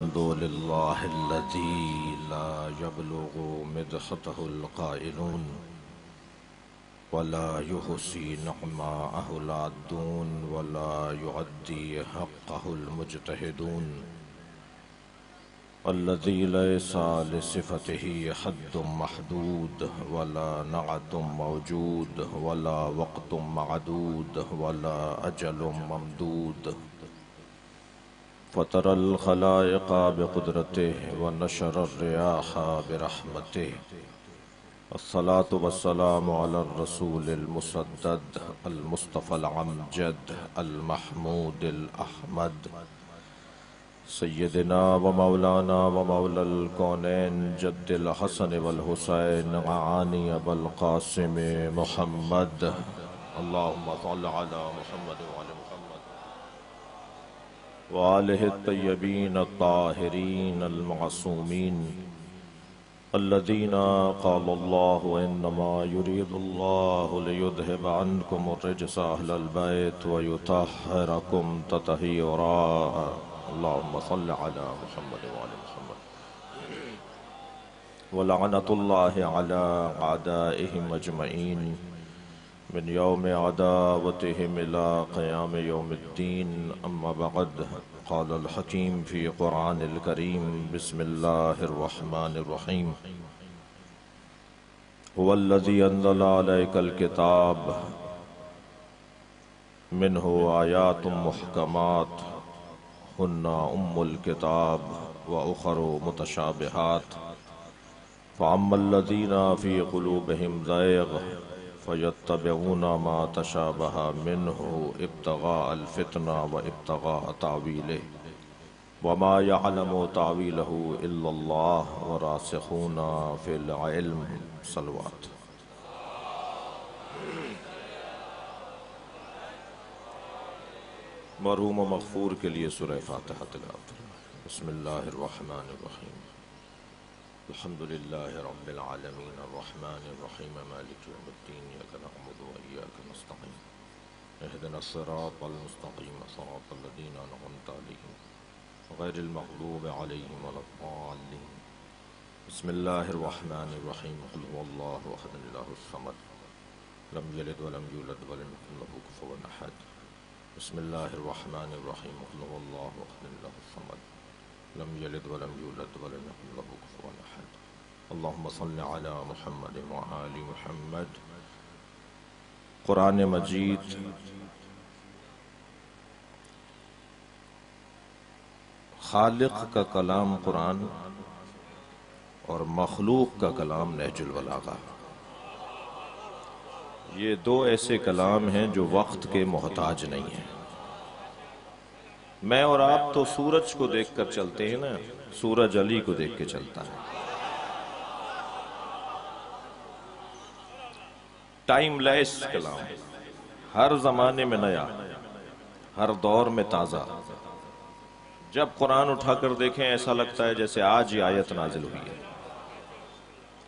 الحمد لله الذي لا يبلغ مدحته القائلون ولا يحصي نعماءه العادون ولا يعدي حقه المجتهدون الذي ليس لصفته حد محدود ولا نعت موجود ولا وقت معدود ولا أجل ممدود فطر الخلائق بقدرته ونشر الرياح برحمته الصلاة والسلام على الرسول المسدد المصطفى العمجد المحمود الأحمد سيدنا ومولانا ومولى الكونين جد الحسن والحسين عاني أبا القاسم محمد اللهم صل على محمد وعلى محمد وآله الطيبين الطاهرين المعصومين الذين قال الله إنما يريد الله ليذهب عنكم الرجس أهل البيت ويطهركم تطهيرا اللهم صل على محمد وعلى محمد ولعنة الله على أعدائهم أجمعين من يوم عداوتهم إلى قيام يوم الدين أما بعد قال الحكيم في قرآن الكريم بسم الله الرحمن الرحيم هو الذي أنزل عليك الكتاب منه آيات محكمات هن أم الكتاب وأخر متشابهات فأما الذين في قلوبهم زيغ فيتبعون ما تشابه منه ابتغاء الفتنة وابتغاء تأويله وما يعلم تأويله إلا الله وراسخون في العلم صلوات مرحوم و مغفور کے لیے سورہ فاتحہ تلاوت بسم اللہ الرحمن الرحیم الحمد لله رب العالمين الرحمن الرحيم مالك يوم الدين إياك نعبد وإياك نستعين اهدنا الصراط المستقيم صراط الذين أنعمت عليهم غير المغضوب عليهم ولا الضالين بسم الله الرحمن الرحيم قل هو الله أحد الله الصمد لم يلد ولم يولد ولم يكن له كفوا أحد بسم الله الرحمن الرحيم قل هو الله أحد الله الصمد لم يلد ولم يولد ولم يكن له كفوا أحد اللهم صل على محمد وآل محمد قرآن مجید خالق کا کلام قرآن اور مخلوق کا کلام نہج البلاغہ یہ دو ایسے کلام ہیں جو وقت کے محتاج نہیں ہیں میں اور آپ تو سورج کو دیکھ کر چلتے ہیں نا سورج علی کو دیکھ کے چلتا ہے ٹائم لیس کلام ہر زمانے میں نیا ہر دور میں تازہ جب قرآن اٹھا کر دیکھیں ایسا لگتا ہے جیسے آج ہی آیت نازل ہوئی ہے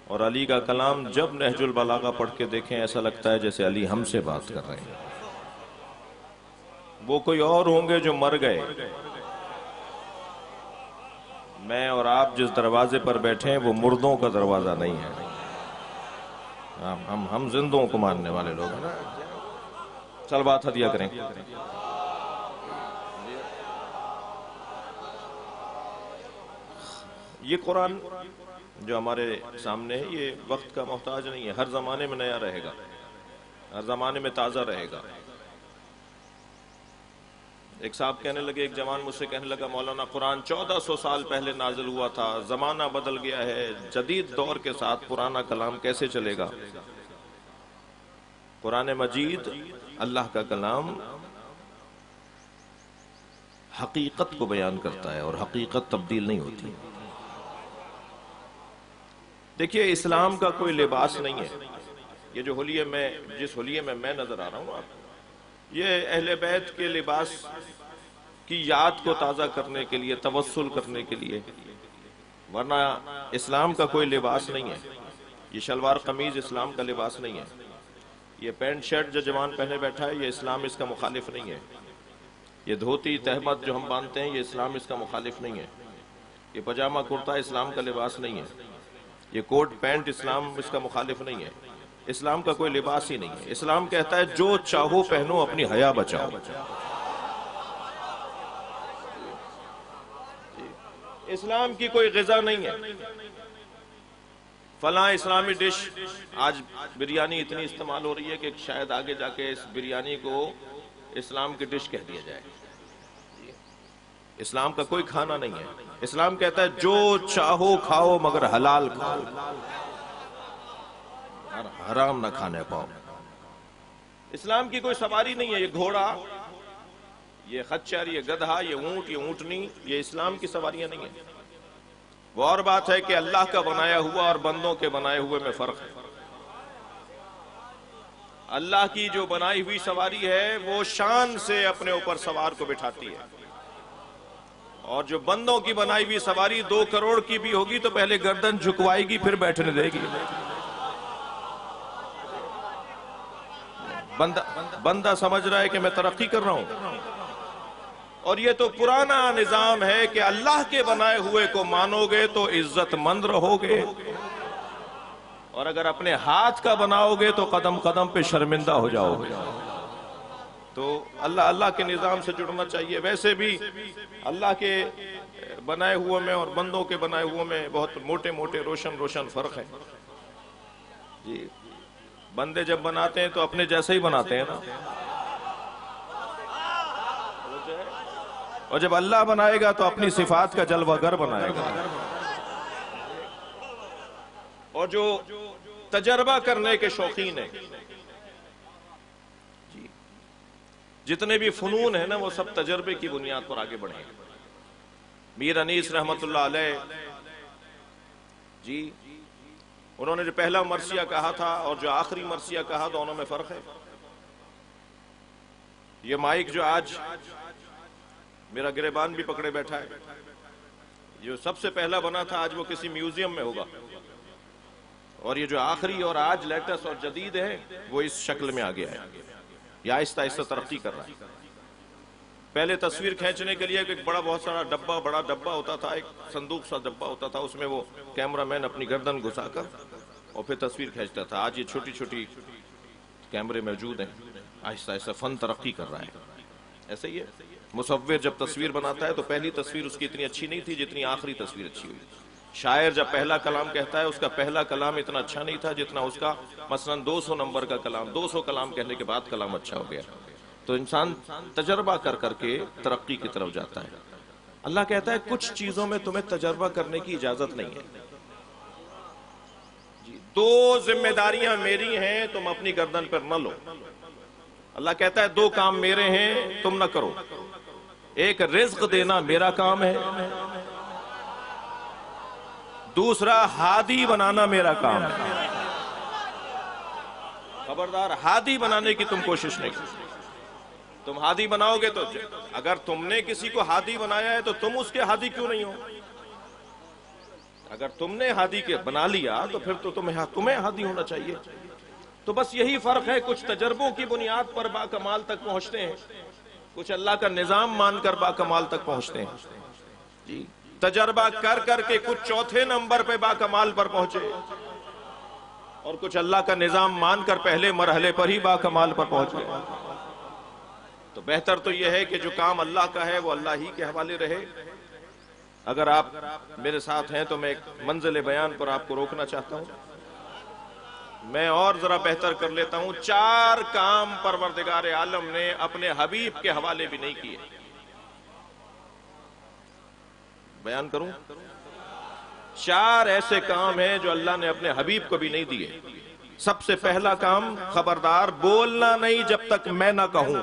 اور علی کا کلام جب نہج البلاغہ پڑھ کے دیکھیں ایسا لگتا ہے جیسے علی ہم سے بات کر رہے ہیں وہ کوئی اور ہوں گے جو مر گئے میں اور آپ جس دروازے پر بیٹھے ہیں وہ مردوں کا دروازہ نہیں ہے ہم زندوں کو ماننے والے لوگ ہیں چل بات ہدیہ کریں یہ قرآن جو ہمارے سامنے ہے یہ وقت کا محتاج نہیں ہے ہر زمانے میں نیا رہے گا ہر زمانے میں تازہ رہے گا ایک صاحب کہنے لگے ایک جوان مجھ سے کہنے لگا مولانا قرآن 1400 سال پہلے نازل ہوا تھا زمانہ بدل گیا ہے جدید دور کے ساتھ پرانا کلام کیسے چلے گا قرآن مجید اللہ کا کلام حقیقت کو بیان کرتا ہے اور حقیقت تبدیل نہیں ہوتی دیکھیے اسلام کا کوئی لباس نہیں ہے یہ جو حلیے میں جس حلیے میں نظر آ رہا ہوں آپ یہ اہل بیت کے لباس کی یاد کو تازہ کرنے کے لیے توسل کرنے کے لیے ورنہ اسلام کا کوئی لباس نہیں ہے یہ شلوار قمیض اسلام کا لباس نہیں ہے یہ پینٹ شرٹ جو جوان پہنے بیٹھا ہے یہ اسلام اس کا مخالف نہیں ہے یہ دھوتی تہمت جو ہم باندھتے ہیں یہ اسلام اس کا مخالف نہیں ہے یہ پاجامہ کرتا اسلام کا لباس نہیں ہے، یہ کوٹ پینٹ اسلام اس کا مخالف نہیں ہے، اسلام کا کوئی لباس ہی نہیں ہے۔ اسلام کہتا ہے جو چاہو پہنو، اپنی حیا بچاؤ۔ اسلام کی کوئی غذا نہیں ہے فلاں اسلامی ڈش، آج بریانی اتنی استعمال ہو رہی ہے کہ شاید آگے جا کے اس بریانی کو اسلام کی ڈش کہہ دیا جائے۔ اسلام کا کوئی کھانا نہیں ہے۔ اسلام کہتا ہے جو چاہو کھاؤ مگر حلال کھاؤ، حرام نہ کھانے پاؤ۔ اسلام کی کوئی سواری نہیں ہے، یہ گھوڑا، یہ خچر، یہ گدھا، یہ اونٹ، یہ اونٹنی، یہ اسلام کی سواریاں نہیں ہیں۔ وہ اور بات ہے کہ اللہ کا بنایا ہوا اور بندوں کے بنائے ہوئے میں فرق ہے۔ اللہ کی جو بنائی ہوئی سواری ہے وہ شان سے اپنے اوپر سوار کو بٹھاتی ہے، اور جو بندوں کی بنائی ہوئی سواری 2 کروڑ کی بھی ہوگی تو پہلے گردن جھکوائے گی پھر بیٹھنے دے گی۔ بندہ سمجھ رہا ہے کہ میں ترقی کر رہا ہوں، اور یہ تو پرانا نظام ہے کہ اللہ کے بنائے ہوئے کو مانو گے تو عزت مند رہو گے، اور اگر اپنے ہاتھ کا بناؤ گے تو قدم قدم پہ شرمندہ ہو جاؤ گے۔ تو اللہ کے نظام سے جڑنا چاہیے۔ ویسے بھی اللہ کے بنائے ہوئے میں اور بندوں کے بنائے ہوئے میں بہت موٹے موٹے روشن فرق ہے جی۔ بندے جب بناتے ہیں تو اپنے جیسے ہی بناتے ہیں نا، اور جب اللہ بنائے گا تو اپنی صفات کا جلوہ گر بنائے گا۔ اور جو تجربہ کرنے کے شوقین ہیں، جتنے بھی فنون ہیں نا، وہ سب تجربے کی بنیاد پر آگے بڑھے ہیں۔ میر انیس رحمت اللہ علیہ جی، انہوں نے جو پہلا مرثیہ کہا تھا اور جو آخری مرثیہ کہا، دونوں میں فرق ہے۔ یہ مائک جو آج میرا گریبان بھی پکڑے بیٹھا ہے، جو سب سے پہلا بنا تھا آج وہ کسی میوزیم میں ہوگا، اور یہ جو آخری اور آج لیٹسٹ اور جدید ہے وہ اس شکل میں آ گیا ہے، یہ آہستہ آہستہ ترقی کر رہا ہے۔ پہلے تصویر کھینچنے کے لیے ایک بڑا ڈبہ ہوتا تھا، ایک صندوق سا ڈبہ ہوتا تھا، اس میں وہ کیمرہ مین اپنی گردن گھسا کر اور پھر تصویر کھینچتا تھا۔ آج یہ چھوٹی چھوٹی کیمرے موجود ہیں، آہستہ آہستہ فن ترقی کر رہا ہے۔ ایسے ہی ہے، مصور جب تصویر بناتا ہے تو پہلی تصویر اس کی اتنی اچھی نہیں تھی جتنی آخری تصویر اچھی ہوئی۔ شاعر جب پہلا کلام کہتا ہے، اس کا پہلا کلام اتنا اچھا نہیں تھا جتنا اس کا مثلا 200 نمبر کا کلام، 200 کلام کہنے کے بعد کلام اچھا ہو گیا۔ تو انسان تجربہ کر کے ترقی کی طرف جاتا ہے۔ اللہ کہتا ہے کچھ چیزوں میں تمہیں تجربہ کرنے کی اجازت نہیں ہے جی، 2 ذمہ داریاں میری ہیں، تم اپنی گردن پر نہ لو۔ اللہ کہتا ہے 2 کام میرے ہیں، تم نہ کرو۔ ایک رزق دینا میرا کام ہے، دوسرا ہادی بنانا میرا کام ہے۔ خبردار، ہادی بنانے کی تم کوشش نہیں کرو۔ تم ہادی بناؤ گے تو اگر تم نے کسی کو ہادی بنایا ہے تو تم اس کے ہادی کیوں نہیں ہو؟ اگر تم نے ہادی کے بنا لیا تو پھر تو تمہیں ہادی ہونا چاہیے۔ تو بس یہی فرق ہے، کچھ تجربوں کی بنیاد پر باکمال تک پہنچتے ہیں، کچھ اللہ کا نظام مان کر باکمال تک پہنچتے ہیں جی۔ تجربہ کر کے کچھ 4تھے نمبر پہ باکمال پر پہنچے، اور کچھ اللہ کا نظام مان کر پہلے مرحلے پر ہی باکمال پر پہنچ گئے۔ تو بہتر تو یہ ہے کہ جو کام اللہ کا ہے وہ اللہ ہی کے حوالے رہے۔ اگر آپ میرے ساتھ ہیں تو میں ایک منزل بیان پر آپ کو روکنا چاہتا ہوں، میں اور ذرا بہتر کر لیتا ہوں۔ 4 کام پروردگار عالم نے اپنے حبیب کے حوالے بھی نہیں کیے۔ بیان کروں، 4 ایسے کام ہیں جو اللہ نے اپنے حبیب کو بھی نہیں دیے۔ سب سے پہلا کام، خبردار بولنا نہیں جب تک میں نہ کہوں۔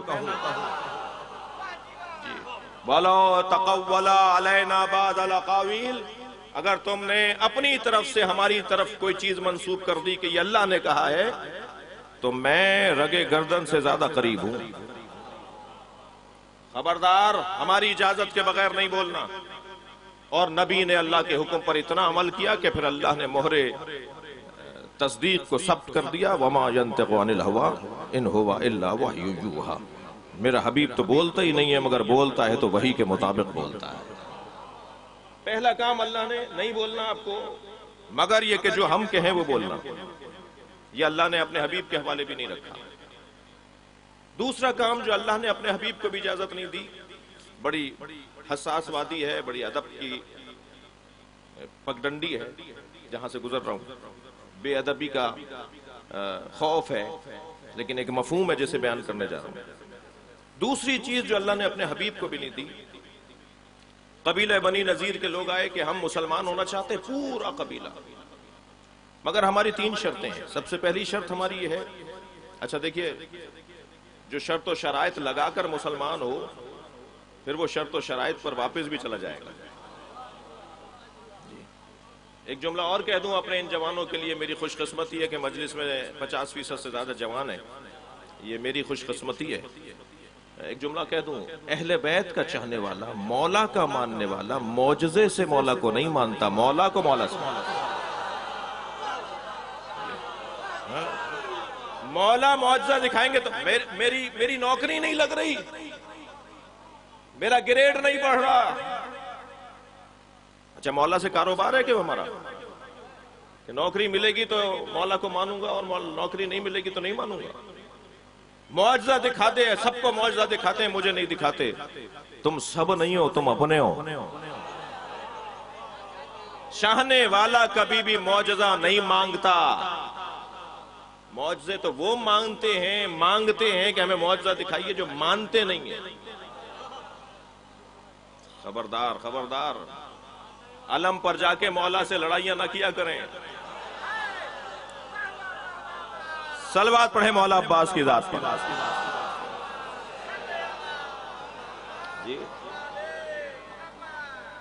وَلَا تَقَوَّلَا عَلَيْنَا بَعْدَ الْأَقَاوِيلِ، اگر تم نے اپنی طرف سے ہماری طرف کوئی چیز منسوب کر دی کہ یہ اللہ نے کہا ہے تو میں رگے گردن سے زیادہ قریب ہوں۔ خبردار، ہماری اجازت کے بغیر نہیں بولنا۔ اور نبی نے اللہ کے حکم پر اتنا عمل کیا کہ پھر اللہ نے مہر تصدیق کو ثبت کر دیا، وَمَا يَنْتِقُ عَنِ الْهَوَىٰ إِنْ هُوَ إِلَّا وَحْيٌ يُوحَىٰ۔ میرا حبیب تو بولتا ہی نہیں ہے، مگر بولتا ہے تو وحی کے مطابق بولتا ہے۔ پہلا کام اللہ نے نہیں بولنا آپ کو مگر یہ کہ جو ہم کہیں وہ بولنا، یہ اللہ نے اپنے حبیب کے حوالے بھی نہیں رکھا۔ دوسرا کام جو اللہ نے اپنے حبیب کو بھی اجازت نہیں دی، بڑی حساس وادی ہے، بڑی ادب کی پگڈنڈی ہے جہاں سے گزر رہا ہوں، بے ادبی کا خوف ہے، لیکن ایک مفہوم ہے جسے بیان کرنے جا رہا ہوں۔ دوسری چیز جو اللہ نے اپنے حبیب کو بھی نہیں دی، قبیلہ بنی نذیر کے لوگ آئے کہ ہم مسلمان ہونا چاہتے ہیں، پورا قبیلہ، مگر ہماری 3 شرطیں ہیں۔ سب سے پہلی شرط ہماری یہ ہے، اچھا دیکھیے، جو شرط و شرائط لگا کر مسلمان ہو پھر وہ شرط و شرائط پر واپس بھی چلا جائے گا۔ ایک جملہ اور کہہ دوں اپنے ان جوانوں کے لیے، میری خوش قسمتی ہے کہ مجلس میں 50% سے زیادہ جوان ہیں، یہ میری خوش قسمتی ہے۔ ایک جملہ کہہ دوں، اہل بیت کا چاہنے والا، مولا کا ماننے والا، معجزے سے مولا کو نہیں مانتا، مولا کو مولا سے مانتا۔ مولا معجزہ دکھائیں گے تو میری نوکری نہیں لگ رہی، میرا گریڈ نہیں بڑھ رہا، اچھا مولا سے کاروبار ہے کہ وہ ہمارا کہ نوکری ملے گی تو مولا کو مانوں گا اور نوکری نہیں ملے گی تو نہیں مانوں گا۔ معجزہ دکھاتے ہیں، سب کو معجزہ دکھاتے ہیں، مجھے نہیں دکھاتے۔ تم سب نہیں ہو، تم اپنے ہو۔ چاہنے والا کبھی بھی معجزہ نہیں مانگتا، معجزے تو وہ مانگتے ہیں کہ ہمیں معجزہ دکھائیے، جو مانتے نہیں ہیں۔ خبردار خبردار، علم پر جا کے مولا سے لڑائیاں نہ کیا کریں۔ صلوات پڑھیں مولا عباس کی ذات پر۔ جی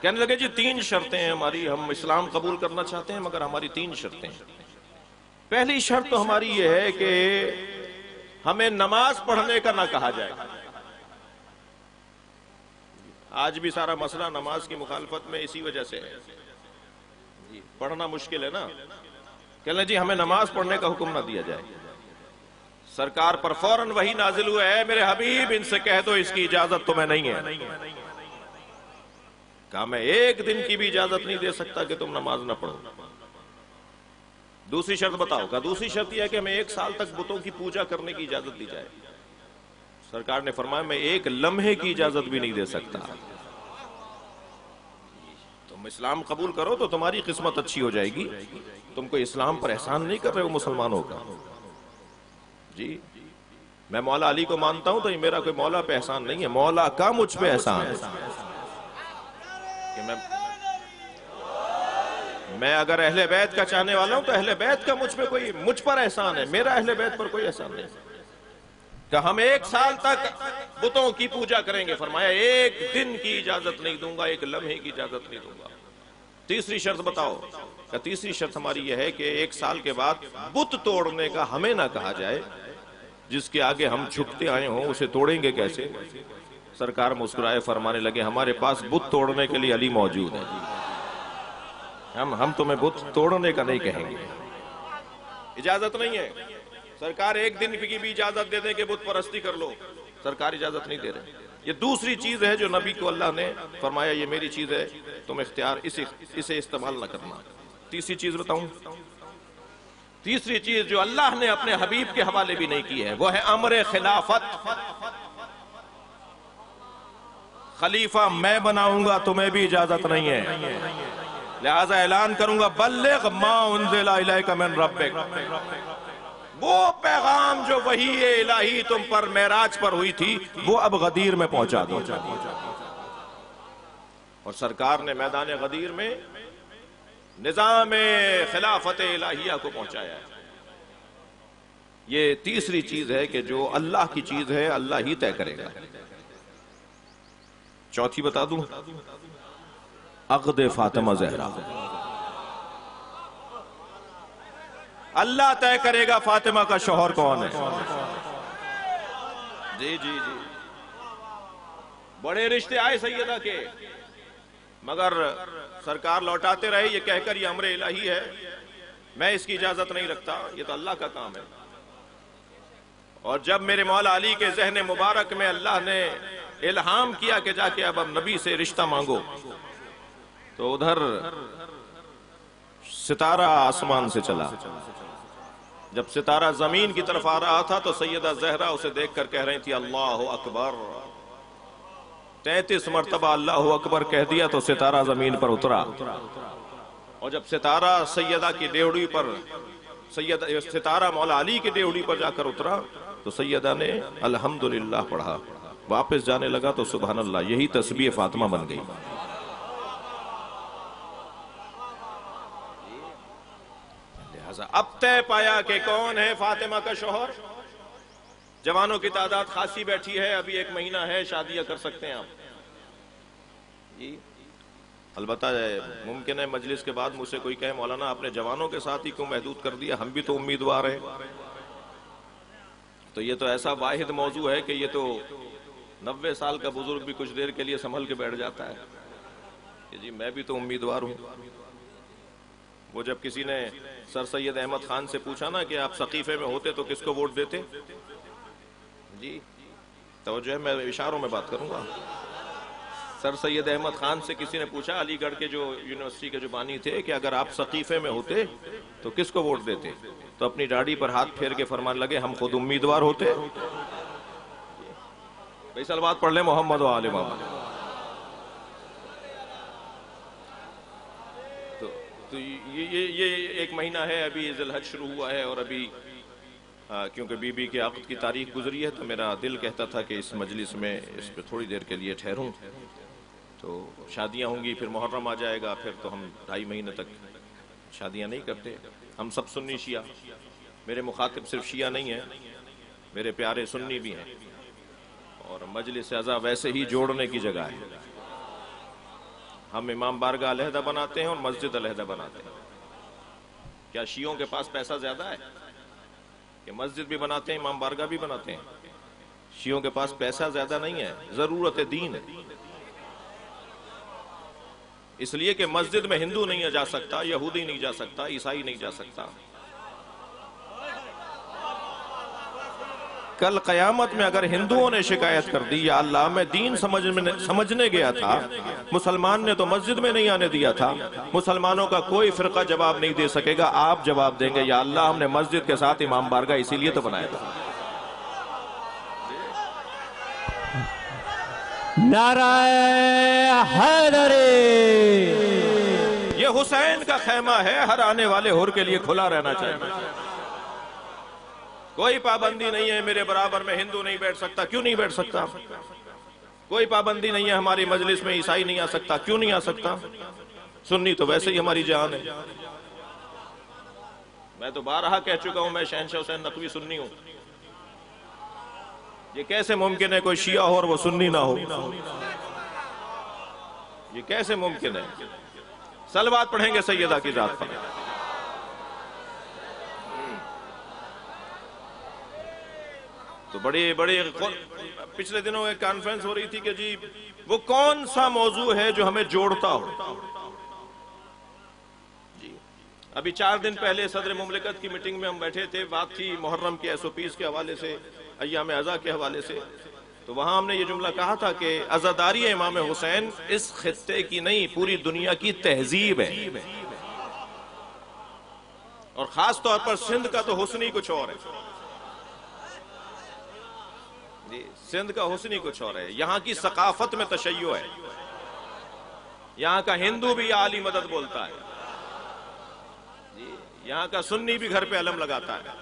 کہنے لگے جی 3 شرطیں ہیں ہماری، ہم اسلام قبول کرنا چاہتے ہیں مگر ہماری 3 شرطیں ہیں۔ پہلی شرط تو ہماری یہ ہے کہ ہمیں نماز پڑھنے کا نہ کہا جائے۔ آج بھی سارا مسئلہ نماز کی مخالفت میں اسی وجہ سے ہے، پڑھنا مشکل ہے نا۔ کہہ لیں جی ہمیں نماز پڑھنے کا حکم نہ دیا جائے، سرکار پر فوراً وحی نازل ہوا ہے، میرے حبیب ان سے کہہ دو اس کی اجازت تمہیں نہیں ہے۔ کہا میں 1 دن کی بھی اجازت نہیں دے سکتا کہ تم نماز نہ پڑھو۔ دوسری شرط بتاؤ، کہا دوسری شرط یہ ہے کہ ہمیں 1 سال تک بتوں کی پوجا کرنے کی اجازت دی جائے۔ سرکار نے فرمایا میں 1 لمحے کی اجازت بھی نہیں دے سکتا۔ تم اسلام قبول کرو تو تمہاری قسمت اچھی ہو جائے گی، تم کو اسلام پر احسان نہیں کر رہے ہو مسلمانوں کا۔ جی میں مولا علی کو مانتا ہوں تو یہ میرا کوئی مولا پہ احسان نہیں ہے، مولا کا مجھ پہ احسان ہے کہ میں اگر اہل بیت کا چاہنے والا ہوں تو اہل بیت کا مجھ پر احسان ہے، میرا اہل بیت پر کوئی احسان نہیں کہ ہم 1 سال تک بتوں کی پوجا کریں گے۔ فرمایا 1 دن کی اجازت نہیں دوں گا، 1 لمحے کی اجازت نہیں دوں گا۔ تیسری شرط بتاؤ، کہ تیسری شرط ہماری یہ ہے کہ 1 سال کے بعد بت توڑنے کا ہمیں نہ کہا جائے، جس کے آگے ہم جھکتے آئے ہوں اسے توڑیں گے کیسے؟ سرکار مسکرائے فرمانے لگے ہمارے پاس بت توڑنے کے لیے علی موجود ہے، ہم تمہیں بت توڑنے کا نہیں کہیں گے، اجازت نہیں ہے۔ سرکار 1 دن کی بھی اجازت دے دیں کہ بت پرستی کر لو، سرکار اجازت نہیں دے رہے۔ یہ دوسری چیز ہے جو نبی کو اللہ نے فرمایا یہ میری چیز ہے، تم اختیار اسے استعمال نہ کرنا۔ تیسری چیز بتاؤں، تیسری چیز جو اللہ نے اپنے حبیب کے حوالے بھی نہیں کی ہے وہ ہے امر خلافت۔ خلیفہ میں بناؤں گا، تمہیں بھی اجازت نہیں ہے، لہذا اعلان کروں گا بلغ ما انزل الیک من ربک، وہ پیغام جو وحی الہی تم پر معراج پر ہوئی تھی وہ اب غدیر میں پہنچا دو۔ اور سرکار نے میدان غدیر میں نظام خلافت الہیہ کو پہنچایا ہے۔ یہ تیسری چیز ہے کہ جو اللہ کی چیز ہے اللہ ہی طے کرے گا۔ چوتھی بتا دوں، عقد فاطمہ زہرا، اللہ طے کرے گا فاطمہ کا شوہر کون ہے۔ جی جی جی بڑے رشتے آئے سیدہ کے، مگر سرکار لوٹاتے رہے یہ کہہ کر یہ امر الہی ہے، میں اس کی اجازت نہیں رکھتا، یہ تو اللہ کا کام ہے۔ اور جب میرے مولا علی کے ذہن مبارک میں اللہ نے الہام کیا کہ جا کے اب نبی سے رشتہ مانگو، تو ادھر ستارہ آسمان سے چلا، جب ستارہ زمین کی طرف آ رہا تھا تو سیدہ زہرا اسے دیکھ کر کہہ رہی تھی اللہ اکبر۔ 33 مرتبہ اللہ اکبر کہہ دیا تو ستارہ زمین پر اترا، اور جب ستارہ سیدہ کی ڈیوڑی پر ستارہ مولا علی کی ڈیوڑی پر جا کر اترا تو سیدہ نے الحمدللہ پڑھا، واپس جانے لگا تو سبحان اللہ، یہی تسبیح فاطمہ بن گئی۔ اب طے پایا کہ کون ہے فاطمہ کا شوہر۔ جوانوں کی تعداد خاصی بیٹھی ہے، ابھی 1 مہینہ ہے، شادیاں کر سکتے ہیں آپ جی۔ البتہ ممکن ہے مجلس کے بعد مجھ سے کوئی کہے مولانا آپ نے جوانوں کے ساتھ ہی کیوں محدود کر دیا، ہم بھی تو امیدوار ہیں۔ تو یہ تو ایسا واحد موضوع ہے کہ یہ تو 90 سال کا بزرگ بھی کچھ دیر کے لیے سنبھل کے بیٹھ جاتا ہے کہ جی میں بھی تو امیدوار ہوں۔ وہ جب کسی نے سر سید احمد خان سے پوچھا نا کہ آپ سقیفے میں ہوتے تو کس کو ووٹ دیتے جی، توجہ ہے، میں اشاروں میں بات کروں گا۔ سر سید احمد خان سے کسی نے پوچھا، علی گڑھ کے جو یونیورسٹی کے جو بانی تھے، کہ اگر آپ سقیفے میں ہوتے تو کس کو ووٹ دیتے؟ تو اپنی داڑھی پر ہاتھ پھیر کے فرمان لگے ہم خود امیدوار ہوتے۔ بھائی سلوات پڑھ لیں محمد و آل محمد۔ تو یہ 1 مہینہ ہے، ابھی ذی الحج شروع ہوا ہے، اور ابھی کیونکہ بی بی کے عقد کی تاریخ گزری ہے تو میرا دل کہتا تھا کہ اس مجلس میں اس پہ تھوڑی دیر کے لیے ٹھہروں۔ تو شادیاں ہوں گی، پھر محرم آ جائے گا، پھر تو ہم 2.5 مہینے تک شادیاں نہیں کرتے۔ ہم سب سنی شیعہ، میرے مخاطب صرف شیعہ نہیں ہیں، میرے پیارے سنی بھی ہیں، اور مجلس اعضا ویسے ہی جوڑنے کی جگہ ہے۔ ہم امام بارگاہ علیحدہ بناتے ہیں اور مسجد علیحدہ بناتے ہیں۔ کیا شیعوں کے پاس پیسہ زیادہ ہے کہ مسجد بھی بناتے ہیں امام بارگاہ بھی بناتے ہیں؟ شیعوں کے پاس پیسہ زیادہ نہیں ہے، ضرورت دین ہے۔ اس لیے کہ مسجد میں ہندو نہیں جا سکتا، یہودی نہیں جا سکتا، عیسائی نہیں جا سکتا۔ کل قیامت میں اگر ہندوؤں نے شکایت کر دی یا اللہ میں دین سمجھنے گیا تھا، مسلمان نے تو مسجد میں نہیں آنے دیا تھا، مسلمانوں کا کوئی فرقہ جواب نہیں دے سکے گا، آپ جواب دیں گے یا اللہ ہم نے مسجد کے ساتھ امام بارگاہ اسی لیے تو بنایا تھا۔ نعرہ حیدری، یہ حسین کا خیمہ ہے، ہر آنے والے حر کے لیے کھلا رہنا چاہیے۔ کوئی پابندی نہیں ہے میرے برابر میں ہندو نہیں بیٹھ سکتا، کیوں نہیں بیٹھ سکتا؟ کوئی پابندی نہیں ہے ہماری مجلس میں عیسائی نہیں آ سکتا، کیوں نہیں آ سکتا؟ سنی تو ویسے ہی ہماری جان ہے۔ میں تو بارہا کہہ چکا ہوں میں شہنشاہ حسین نقوی سنی ہوں۔ یہ کیسے ممکن ہے کوئی شیعہ ہو اور وہ سنی نہ ہو؟ یہ کیسے ممکن ہے؟ صلوات پڑھیں گے سیدہ کی ذات پر۔ تو بڑی پچھلے دنوں ایک کانفرنس ہو رہی تھی کہ جی وہ کون سا موضوع ہے جو ہمیں جوڑتا ہو؟ جی ابھی 4 دن پہلے صدر مملکت کی میٹنگ میں ہم بیٹھے تھے، بات تھی محرم کے SOPs کے حوالے سے، ایام عزا کے حوالے سے، تو وہاں ہم نے یہ جملہ کہا تھا کہ عزاداری امام حسین اس خطے کی نہیں پوری دنیا کی تہذیب ہے، اور خاص طور پر سندھ کا تو حسن ہی کچھ اور ہے۔ سندھ کا حسن ہی کچھ اور ہے، یہاں کی ثقافت میں تشیع ہے، یہاں کا ہندو بھی یا علی مدد بولتا ہے، یہاں کا سنی بھی گھر پہ علم لگاتا ہے۔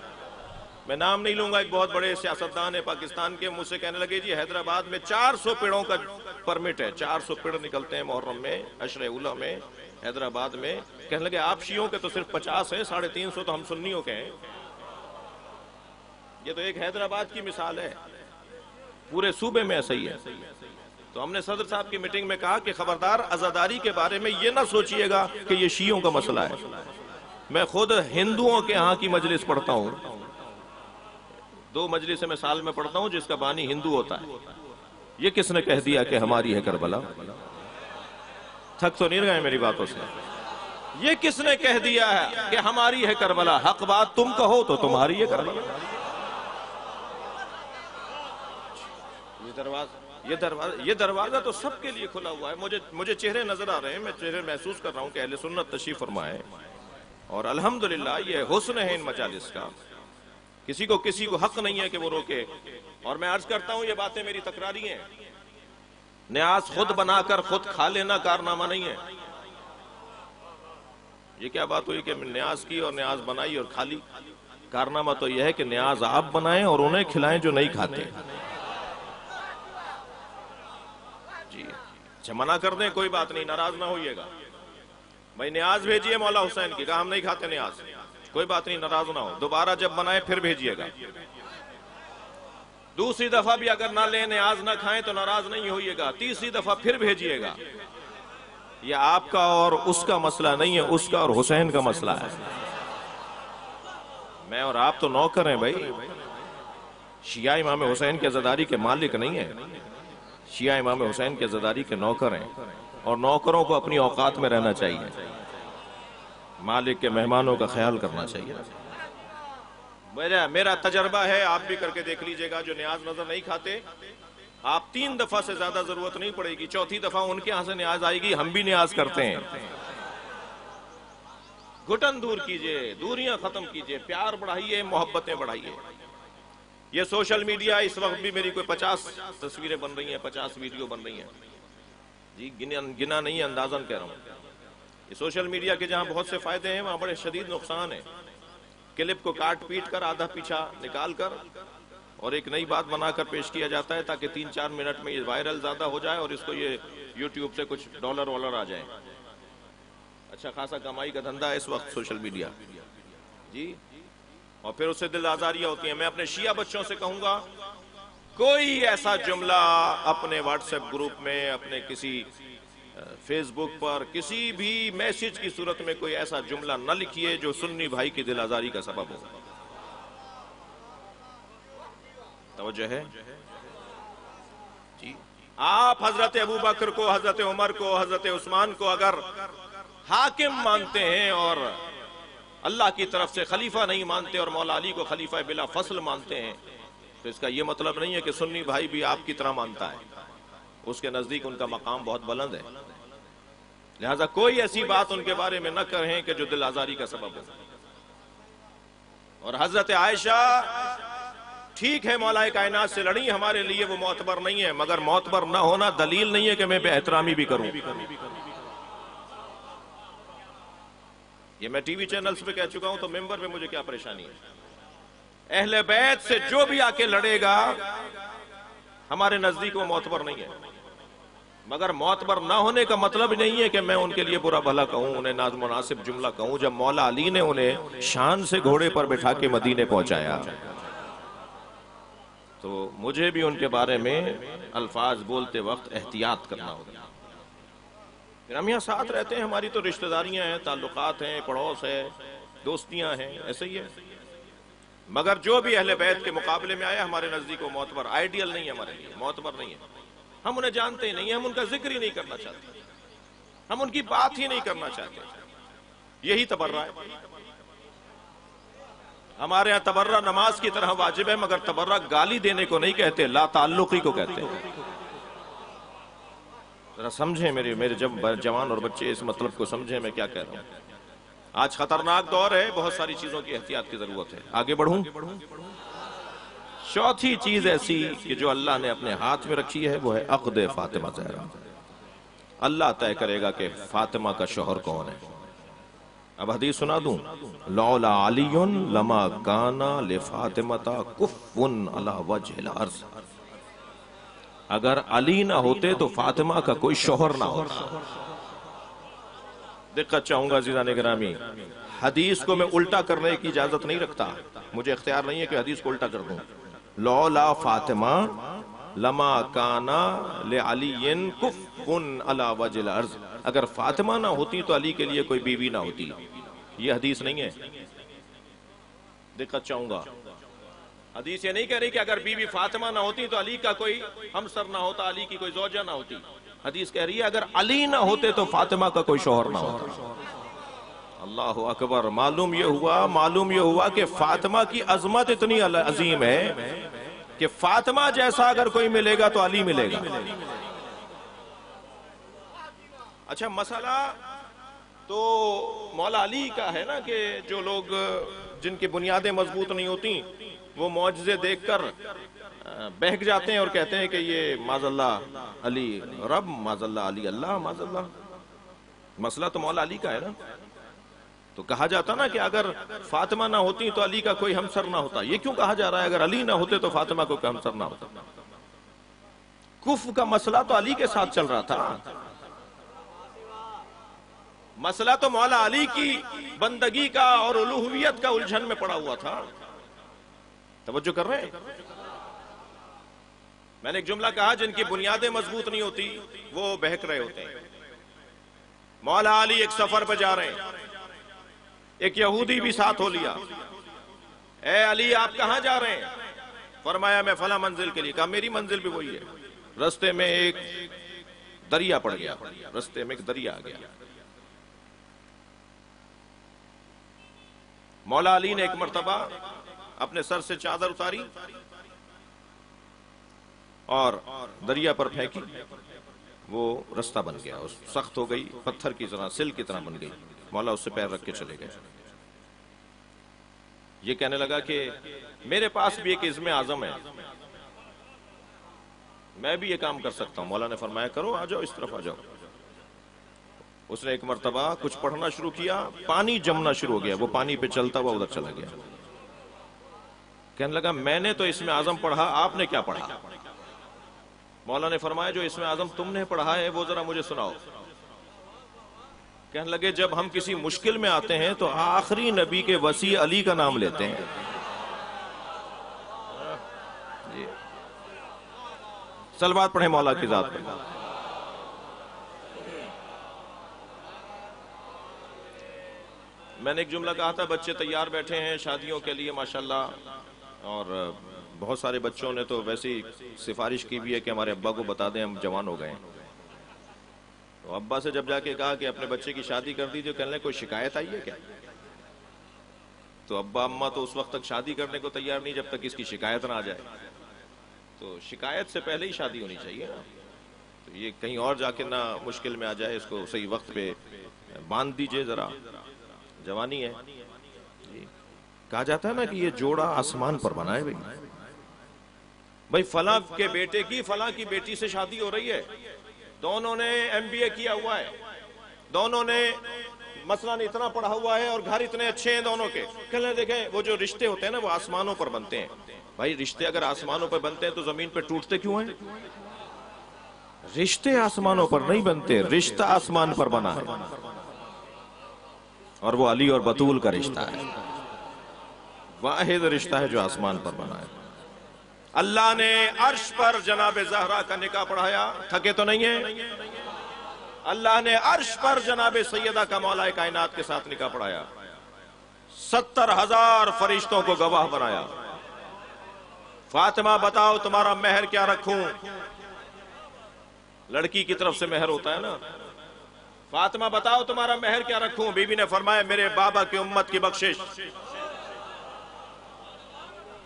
میں نام نہیں لوں گا، ایک بہت بڑے سیاستدان ہے پاکستان کے، مجھ سے کہنے لگے جی حیدرآباد میں 400 پیڑوں کا پرمٹ ہے، 400 پیڑ نکلتے ہیں محرم میں، عشر اولیٰ میں، حیدرآباد میں۔ کہنے لگے آپ شیعوں کے تو صرف 50 ہیں، 350 تو ہم سنیوں کے ہیں۔ یہ تو ایک حیدرآباد کی مثال ہے، پورے صوبے میں ایسا ہی ہے۔ تو ہم نے صدر صاحب کی میٹنگ میں کہا کہ خبردار عزاداری کے بارے میں یہ نہ سوچئے گا کہ یہ شیعوں کا مسئلہ ہے۔ میں خود ہندوؤں کے ہاں کی مجلس پڑھتا ہوں، 2 مجلسیں میں سال میں پڑھتا ہوں جس کا بانی ہندو ہوتا ہے۔ یہ کس نے کہہ دیا کہ ہماری ہے کربلا؟ تھک تو نہیں گئے میری باتوں سے؟ یہ کس نے کہہ دیا ہے کہ ہماری ہے کربلا؟ حق بات تم کہو تو تمہاری ہے کربلا۔ یہ دروازہ تو سب کے لیے کھلا ہوا ہے. مجھے چہرے نظر آ رہے ہیں, میں چہرے محسوس کر رہا ہوں کہ اہل سنت تشریف فرمائے, اور الحمدللہ یہ حسن ہے ان مجالس کا. کسی کو حق نہیں ہے کہ وہ روکے. اور میں عرض کرتا ہوں یہ باتیں میری تکراری ہیں. نیاز خود بنا کر خود کھا لینا کارنامہ نہیں ہے. یہ کیا بات ہوئی کہ نیاز کی اور نیاز بنائی اور کھا لی؟ کارنامہ تو یہ ہے کہ نیاز آپ بنائیں اور انہیں کھلائیں جو نہیں کھاتے. جی اچھا, منع کر دیں کوئی بات نہیں, ناراض نہ ہوئیے گا. بھائی نیاز بھیجیے مولا حسین کی, کہا ہم نہیں کھاتے نیاز, کوئی بات نہیں, ناراض نہ ہو. دوبارہ جب بنائے پھر بھیجیے گا. دوسری دفعہ بھی اگر نہ لیں, نیاز نہ کھائیں تو ناراض نہیں ہوئیے گا. تیسری دفعہ پھر بھیجیے گا. یہ آپ کا اور اس کا مسئلہ نہیں ہے, اس کا اور حسین کا مسئلہ ہے. میں اور آپ تو نوکر ہیں بھائی. شیعہ امام حسین کے عزاداری کے مالک نہیں ہیں, شیعہ امام حسین کے عزاداری کے نوکر ہیں, اور نوکروں کو اپنی اوقات میں رہنا چاہیے, مالک کے مہمانوں کا خیال کرنا چاہیے. میرا تجربہ ہے, آپ بھی کر کے دیکھ لیجئے گا. جو نیاز نظر نہیں کھاتے, آپ 3 دفعہ سے زیادہ ضرورت نہیں پڑے گی, چوتھی دفعہ ان کے ہاں سے نیاز آئے گی. ہم بھی نیاز کرتے ہیں. گھٹن دور کیجئے, دوریاں ختم کیجئے, پیار بڑھائیے, محبتیں بڑھائیے. یہ سوشل میڈیا, اس وقت بھی میری کوئی 50 تصویریں بن رہی ہیں, 50 ویڈیو بن رہی ہیں. جی گنا نہیں, اندازاً کہہ رہا ہوں. یہ سوشل میڈیا کے جہاں بہت سے فائدے ہیں, وہاں بڑے شدید نقصان ہیں. کلپ کو کاٹ پیٹ کر آدھا پیچھا نکال کر اور ایک نئی بات بنا کر پیش کیا جاتا ہے تاکہ 3-4 منٹ میں یہ وائرل زیادہ ہو جائے اور اس کو یہ یوٹیوب سے کچھ ڈالر والر آ جائیں. اچھا خاصا کمائی کا دھندا ہے اس وقت سوشل میڈیا. جی, اور پھر اس سے دل آزاریاں ہوتی ہیں. میں اپنے شیعہ بچوں سے کہوں گا, کوئی ایسا جملہ اپنے واٹس ایپ گروپ میں, اپنے کسی فیس بک پر, کسی بھی میسج کی صورت میں کوئی ایسا جملہ نہ لکھیے جو سنی بھائی کی دل آزاری کا سبب ہو. توجہ ہے جی. آپ حضرت ابوبکر کو, حضرت عمر کو, حضرت عثمان کو اگر حاکم مانتے ہیں اور اللہ کی طرف سے خلیفہ نہیں مانتے, اور مولا علی کو خلیفہ بلا فصل مانتے ہیں, تو اس کا یہ مطلب نہیں ہے کہ سنی بھائی بھی آپ کی طرح مانتا ہے. اس کے نزدیک ان کا مقام بہت بلند ہے. لہذا کوئی ایسی بات ان کے بارے میں نہ کہیں کہ جو دل آزاری کا سبب ہو. اور حضرت عائشہ ٹھیک ہے مولا کائنات سے لڑی, ہمارے لیے وہ معتبر نہیں ہے, مگر معتبر نہ ہونا دلیل نہیں ہے کہ میں بے احترامی بھی کروں. یہ میں ٹی وی چینلز پہ کہہ چکا ہوں, تو ممبر پہ مجھے کیا پریشانی ہے. اہل بیت سے جو بھی آ کے لڑے گا ہمارے نزدیک وہ معتبر نہیں ہے, مگر معتبر نہ ہونے کا مطلب نہیں ہے کہ میں ان کے لیے برا بھلا کہوں, انہیں نامناسب جملہ کہوں. جب مولا علی نے انہیں شان سے گھوڑے پر بٹھا کے مدینے پہنچایا تو مجھے بھی ان کے بارے میں الفاظ بولتے وقت احتیاط کرنا ہوگا. پھر ہم یہاں ساتھ رہتے ہیں, ہماری تو رشتہ داریاں ہیں, تعلقات ہیں, پڑوس ہے, دوستیاں ہیں, ایسے ہی ہے. مگر جو بھی اہل بیت کے مقابلے میں آیا ہمارے نزدیک وہ معتبر, آئیڈیل نہیں ہے, ہمارے لیے معتبر نہیں ہے. ہم انہیں جانتے ہی نہیں ہیں, ہم ان کا ذکر ہی نہیں کرنا چاہتے, ہم ان کی بات ہی نہیں کرنا چاہتے. یہی تبرہ ہے. ہمارے ہاں تبرہ نماز کی طرح واجب ہے, مگر تبرہ گالی دینے کو نہیں کہتے, لا تعلقی کو کہتے ہیں. ذرا سمجھیں میرے جب جوان اور بچے اس مطلب کو سمجھیں میں کیا کہہ رہا ہوں. آج خطرناک دور ہے, بہت ساری چیزوں کی احتیاط کی ضرورت ہے. آگے بڑھوں. چوتھی چیز ایسی کہ جو اللہ نے اپنے ہاتھ میں رکھی ہے وہ ہے عقد فاطمہ زہرا. اللہ طے کرے گا کہ فاطمہ کا شوہر کون ہے. اب حدیث سنا دوں, لولا علی لما کانا لفاطمۃ کف علی وجہ الارض. اگر علی نہ ہوتے تو فاطمہ کا کوئی شوہر نہ ہوتا. دقت چاہوں گا عزیزان گرامی, حدیث کو میں الٹا کرنے کی اجازت نہیں رکھتا, مجھے اختیار نہیں ہے کہ حدیث کو الٹا کر دوں. لولا فاطمہ لما کانا لعلی کف علی وجہ الارض. اگر فاطمہ نہ ہوتی تو علی کے لیے کوئی بیوی نہ ہوتی. یہ حدیث نہیں ہے. دقت چاہوں گا, حدیث یہ نہیں کہہ رہی کہ اگر بیوی فاطمہ نہ ہوتی تو علی کا کوئی ہمسر نہ ہوتا, علی کی کوئی زوجہ نہ ہوتی. حدیث کہہ رہی ہے اگر علی نہ ہوتے تو فاطمہ کا کوئی شوہر نہ ہوتا. اللہ اکبر. معلوم یہ ہوا کہ فاطمہ کی عظمت اتنی عظیم ہے کہ فاطمہ جیسا اگر کوئی ملے گا تو علی ملے گا۔ اچھا مسئلہ تو مولا علی کا ہے نا کہ جو لوگ جن کی بنیادیں مضبوط نہیں ہوتی وہ معجزے دیکھ کر بہک جاتے ہیں اور کہتے ہیں کہ یہ معاذ اللہ علی رب، معاذ اللہ علی اللہ، معاذ اللہ۔ مسئلہ تو مولا علی کا ہے نا۔ تو کہا جاتا نا کہ اگر فاطمہ نہ ہوتی تو علی کا کوئی ہمسر نہ ہوتا۔ یہ کیوں کہا جا رہا ہے اگر علی نہ ہوتے تو فاطمہ کو کوئی ہمسر نہ ہوتا؟ کفر کا مسئلہ تو علی کے ساتھ چل رہا تھا۔ مسئلہ تو مولا علی کی بندگی کا اور الوہیت کا الجھن میں پڑا ہوا تھا۔ توجہ کر رہے ہیں؟ میں نے ایک جملہ کہا جن کی بنیادیں مضبوط نہیں ہوتی وہ بہک رہے ہوتے ہیں۔ مولا علی ایک سفر پہ جا رہے ہیں، ایک یہودی بھی ساتھ ہو لیا۔ اے علی آپ کہاں جا رہے ہیں؟ فرمایا میں فلاں منزل کے لیے۔ کہا میری منزل بھی وہی ہے۔ رستے میں ایک دریا پڑ گیا، رستے میں ایک دریا آ گیا۔ مولا علی نے ایک مرتبہ اپنے سر سے چادر اتاری اور دریا پر پھینکی، وہ رستہ بن گیا، سخت ہو گئی، پتھر کی طرح، سل کی طرح بن گئی۔ مولا اس سے پیر رکھ کے چلے گئے۔ یہ کہنے لگا کہ میرے پاس بھی ایک عزم اعظم ہے، میں بھی یہ کام کر سکتا ہوں۔ مولا نے فرمایا کرو، آ جاؤ، اس طرف آ جاؤ۔ اس نے ایک مرتبہ کچھ پڑھنا شروع کیا، پانی جمنا شروع ہو گیا، وہ پانی پہ چلتا ہوا ادھر چلا گیا۔ کہنے لگا میں نے تو اسم اعظم پڑھا، آپ نے کیا پڑھا؟ مولا نے فرمایا جو اسم اعظم تم نے پڑھا ہے وہ ذرا مجھے سناؤ۔ کہنے لگے جب ہم کسی مشکل میں آتے ہیں تو آخری نبی کے وصی علی کا نام لیتے ہیں۔ صلوات پڑھیں مولا کی ذات پہ۔ میں نے ایک جملہ کہا تھا، بچے تیار بیٹھے ہیں شادیوں کے لیے ماشاءاللہ، اور بہت سارے بچوں نے تو ویسی سفارش کی بھی ہے کہ ہمارے ابا کو بتا دیں ہم جوان ہو گئے ہیں۔ تو ابا سے جب جا کے کہا کہ اپنے بچے کی شادی کر دیجیے، کہنے لگے کوئی شکایت آئی ہے کیا؟ تو ابا اماں تو اس وقت تک شادی کرنے کو تیار نہیں جب تک اس کی شکایت نہ آ جائے۔ تو شکایت سے پہلے ہی شادی ہونی چاہیے نا، تو یہ کہیں اور جا کے نہ مشکل میں آ جائے، اس کو صحیح وقت پہ باندھ دیجئے، ذرا جوانی ہے۔ کہا جاتا ہے نا کہ یہ جوڑا آسمان پر بنا ہے بھائی فلاں کے بیٹے کی فلاں کی بیٹی سے شادی ہو رہی ہے، دونوں نے MBA کیا ہوا ہے، دونوں نے مثلاً اتنا پڑھا ہوا ہے اور گھر اتنے اچھے ہیں دونوں کے۔ کہنے دیکھیں وہ جو رشتے ہوتے ہیں نا وہ آسمانوں پر بنتے ہیں۔ بھائی رشتے اگر آسمانوں پر بنتے ہیں تو زمین پہ ٹوٹتے کیوں ہیں؟ رشتے آسمانوں پر نہیں بنتے، رشتہ آسمان پر بنا ہے، اور وہ علی اور بطول کا رشتہ ہے، واحد رشتہ ہے جو آسمان پر بنا ہے۔ اللہ نے عرش پر جناب زہرا کا نکاح پڑھایا، تھکے تو نہیں ہیں؟ اللہ نے عرش پر جناب سیدہ کا مولا کائنات کے ساتھ نکاح پڑھایا، 70,000 فرشتوں کو گواہ بنایا۔ فاطمہ بتاؤ تمہارا مہر کیا رکھوں؟ لڑکی کی طرف سے مہر ہوتا ہے نا۔ فاطمہ بتاؤ تمہارا مہر کیا رکھوں؟ بی بی نے فرمایا میرے بابا کی امت کی بخشش،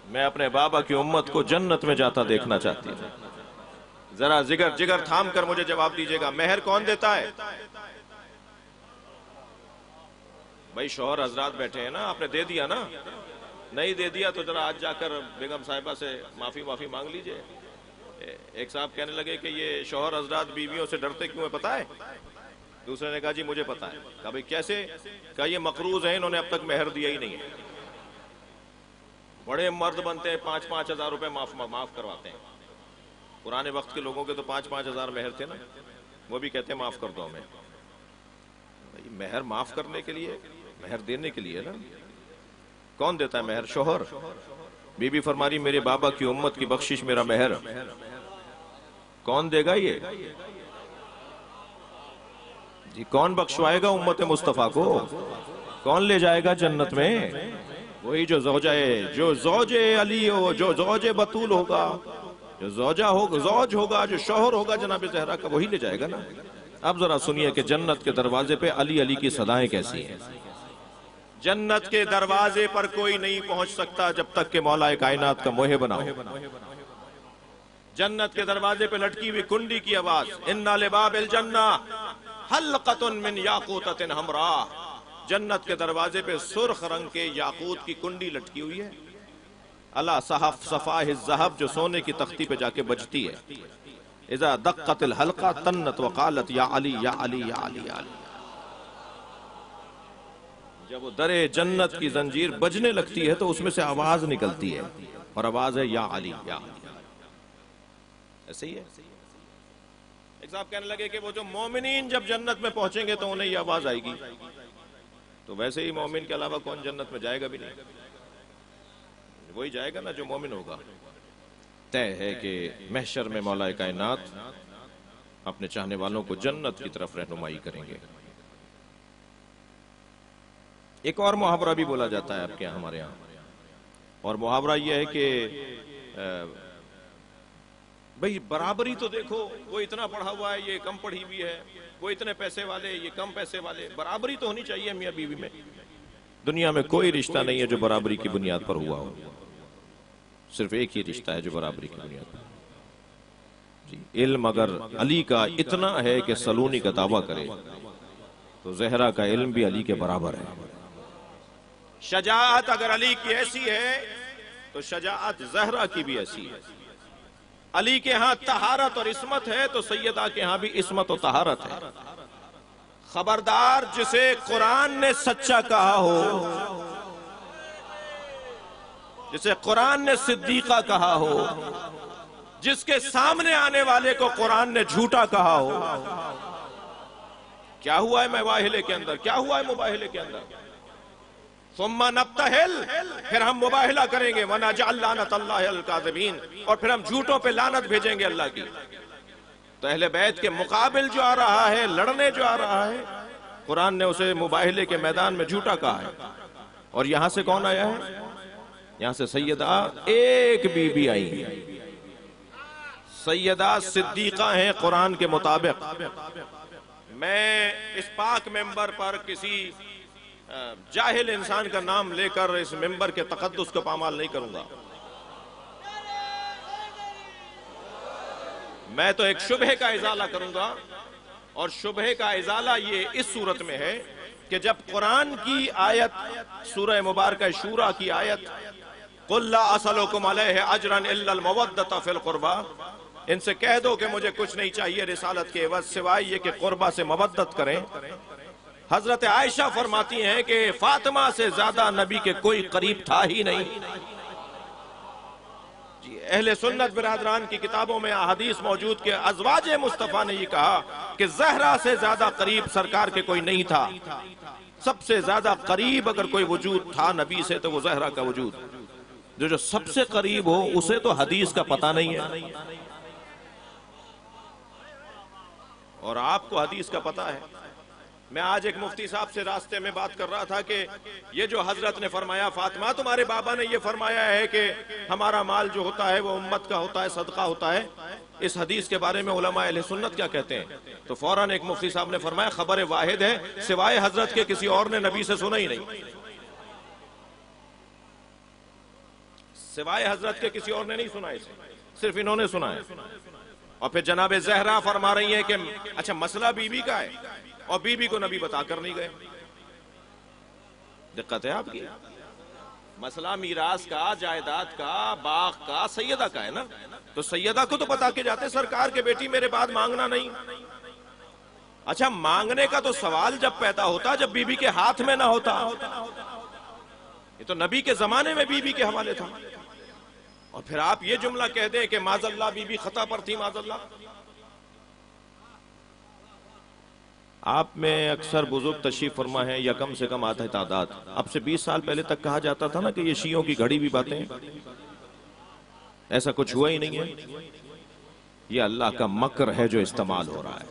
میں اپنے بابا کی امت کو جنت میں جاتا دیکھنا چاہتی ہوں۔ ذرا جگر تھام کر مجھے جواب دیجئے گا، مہر کون دیتا ہے؟ بھائی شوہر حضرات بیٹھے ہیں نا، آپ نے دے دیا نا، نہیں دے دیا تو ذرا آج جا کر بیگم صاحبہ سے معافی مانگ لیجئے۔ ایک صاحب کہنے لگے کہ یہ شوہر حضرات بیویوں سے ڈرتے کیوں ہے پتہ ہے؟ دوسرے نے کہا جی مجھے پتا ہے۔ کہا بھئی کیسے؟ کہا یہ مقروض ہیں، انہوں نے اب تک مہر دیا ہی نہیں ہے۔ بڑے مرد بنتے ہیں، 5-5 ہزار روپے معاف کرواتے ہیں۔ پرانے وقت کے لوگوں کے تو 5-5 ہزار مہر تھے نا، وہ بھی کہتے ہیں معاف کر دو ہمیں۔ بھئی مہر معاف کرنے کے لیے، مہر دینے کے لیے نا۔ کون دیتا ہے مہر؟ شوہر۔ بی بی فرما رہی میرے بابا کی امت کی بخشش میرا مہر کون دے گا؟ یہ جی کون بخشوائے گا امت مصطفیٰ کو؟ کون لے جائے گا جنت میں؟ وہی جو زوجہ ہے، جو زوج علی ہو، جو زوج بطول ہوگا، جو زوجہ ہوگا، زوج ہوگا، جو شوہر ہوگا جناب زہرا کا، وہی لے جائے گا نا۔ اب ذرا سنیے کہ جنت کے دروازے پہ علی علی کی صدائیں کیسی ہیں۔ جنت کے دروازے پر کوئی نہیں پہنچ سکتا جب تک کہ مولا کائنات کا موہب نہ ہو۔ جنت کے دروازے پہ لٹکی ہوئی کنڈی کی آواز، اِنَّ لِبَابِ الْجَنَّةِ حَلْقَةٌ مِّن یاقوتۃ حمراء، جنت کے دروازے پہ سرخ رنگ کے یاقوت کی کنڈی لٹکی ہوئی ہے، علی صفائح الذہب، جو سونے کی تختی پہ جا کے بجتی ہے، اذا دقت الحلقہ تنت وقالت یا علی یا علی یا علی یا علی، جب وہ درے جنت کی زنجیر بجنے لگتی ہے تو اس میں سے آواز نکلتی ہے، اور آواز ہے یا علی یا علی۔ ایسے ہی ہے۔ ایک صاحب کہنے لگے کہ وہ جو مومنین جب جنت میں پہنچیں گے تو انہیں یہ آواز آئے گی، تو ویسے ہی مومن کے علاوہ کون جنت میں جائے گا بھی نہیں، وہی جائے گا نا جو مومن ہوگا۔ طے ہے کہ محشر میں مولا کائنات اپنے چاہنے والوں کو جنت کی طرف رہنمائی کریں گے۔ ایک اور محاورہ بھی بولا جاتا ہے آپ کے یہاں، ہمارے یہاں، اور محاورہ یہ ہے کہ بھئی برابری تو دیکھو، وہ اتنا پڑھا ہوا ہے، یہ کم پڑھی بھی ہے، وہ اتنے پیسے والے، یہ کم پیسے والے، برابری تو ہونی چاہیے میاں بیوی میں۔ دنیا میں کوئی رشتہ نہیں ہے جو برابری کی بنیاد پر ہوا ہو، صرف ایک ہی رشتہ ہے جو برابری کی بنیاد پر۔ جی، علم اگر علی کا اتنا ہے کہ سلونی کا دعویٰ کرے تو زہرا کا علم بھی علی کے برابر ہے۔ شجاعت اگر علی کی ایسی ہے تو شجاعت زہرا کی بھی ایسی ہے۔ علی کے ہاں طہارت اور عصمت ہے تو سیدہ کے ہاں بھی عصمت و طہارت ہے۔ خبردار جسے قرآن نے سچا کہا ہو، جسے قرآن نے صدیقہ کہا ہو، جس کے سامنے آنے والے کو قرآن نے جھوٹا کہا ہو، کیا ہوا ہے مباہلے کے اندر، کیا ہوا ہے مباہلے کے اندر؟ ثم نبتہل، پھر ہم مباہلہ کریں گے، وَنَجْعَلْ لَعْنَتَ اللَّهِ عَلَى الْكَاذِبِينَ، اور پھر ہم جھوٹوں پہ لعنت بھیجیں گے اللہ کی۔ تو اہل بیت کے مقابل جو آ رہا ہے، لڑنے جو آ رہا ہے، قرآن نے اسے مباہلے کے میدان میں جھوٹا کہا ہے۔ اور یہاں سے کون آیا ہے؟ یہاں سے سیدہ ایک بی بی آئی ہیں، سیدہ صدیقہ ہیں قرآن کے مطابق۔ میں اس پاک ممبر پر کسی جاہل انسان کا نام لے کر اس ممبر کے تقدس کو پامال نہیں کروں گا، میں تو ایک شبہ کا ازالہ کروں گا، اور شبہ کا ازالہ یہ اس صورت میں ہے کہ جب قرآن کی آیت، سورہ مبارکہ شورى کی آیت، قُلْ لَا أَسْأَلُكُمْ عَلَيْهِ أَجْرًا إِلَّا الْمَوَدَّةَ فِي الْقُرْبَى، ان سے کہہ دو کہ مجھے کچھ نہیں چاہیے رسالت کے عوض سوائے یہ کہ قربہ سے مودت کریں۔ حضرت عائشہ فرماتی ہیں کہ فاطمہ سے زیادہ نبی کے کوئی قریب تھا ہی نہیں۔ جی، اہل سنت برادران کی کتابوں میں احادیث موجود کہ ازواج مصطفیٰ نے یہ کہا کہ زہرا سے زیادہ قریب سرکار کے کوئی نہیں تھا، سب سے زیادہ قریب اگر کوئی وجود تھا نبی سے تو وہ زہرا کا وجود، جو سب سے قریب ہو اسے تو حدیث کا پتہ نہیں ہے، اور آپ کو حدیث کا پتہ ہے۔ میں آج ایک مفتی صاحب سے راستے میں بات کر رہا تھا کہ یہ جو حضرت نے فرمایا، فاطمہ تمہارے بابا نے یہ فرمایا ہے کہ ہمارا مال جو ہوتا ہے وہ امت کا ہوتا ہے، صدقہ ہوتا ہے، اس حدیث کے بارے میں علماء اہل سنت کیا کہتے ہیں؟ تو فوراً ایک مفتی صاحب نے فرمایا خبر واحد ہے، سوائے حضرت کے کسی اور نے نبی سے سنا ہی نہیں، سوائے حضرت کے کسی اور نے نہیں سنا اسے، صرف انہوں نے سنا ہے۔ اور پھر جناب زہرا فرما رہی ہیں کہ اچھا مسئلہ بی بی کا ہے، اور بی بی کو نبی بتا کر نہیں گئے۔ دقت ہے آپ کی، مسئلہ میراث کا، جائیداد کا، باغ کا، سیدہ کا ہے نا، تو سیدہ کو تو بتا کے جاتے سرکار کے بیٹی میرے بعد مانگنا نہیں۔ اچھا مانگنے کا تو سوال جب پیدا ہوتا جب بی بی کے ہاتھ میں نہ ہوتا، یہ تو نبی کے زمانے میں بی بی کے حوالے تھا، اور پھر آپ یہ جملہ کہہ دیں کہ معاذ اللہ بی بی خطا پر تھی، معاذ اللہ۔ آپ میں اکثر بزرگ تشریف فرما ہے یا کم سے کم آدھا تعداد، اب سے 20 سال پہلے تک کہا جاتا تھا نا کہ یہ شیعوں کی گھڑی بھی باتیں، ایسا کچھ ہوا ہی نہیں ہے، یہ اللہ کا مکر ہے جو استعمال ہو رہا ہے۔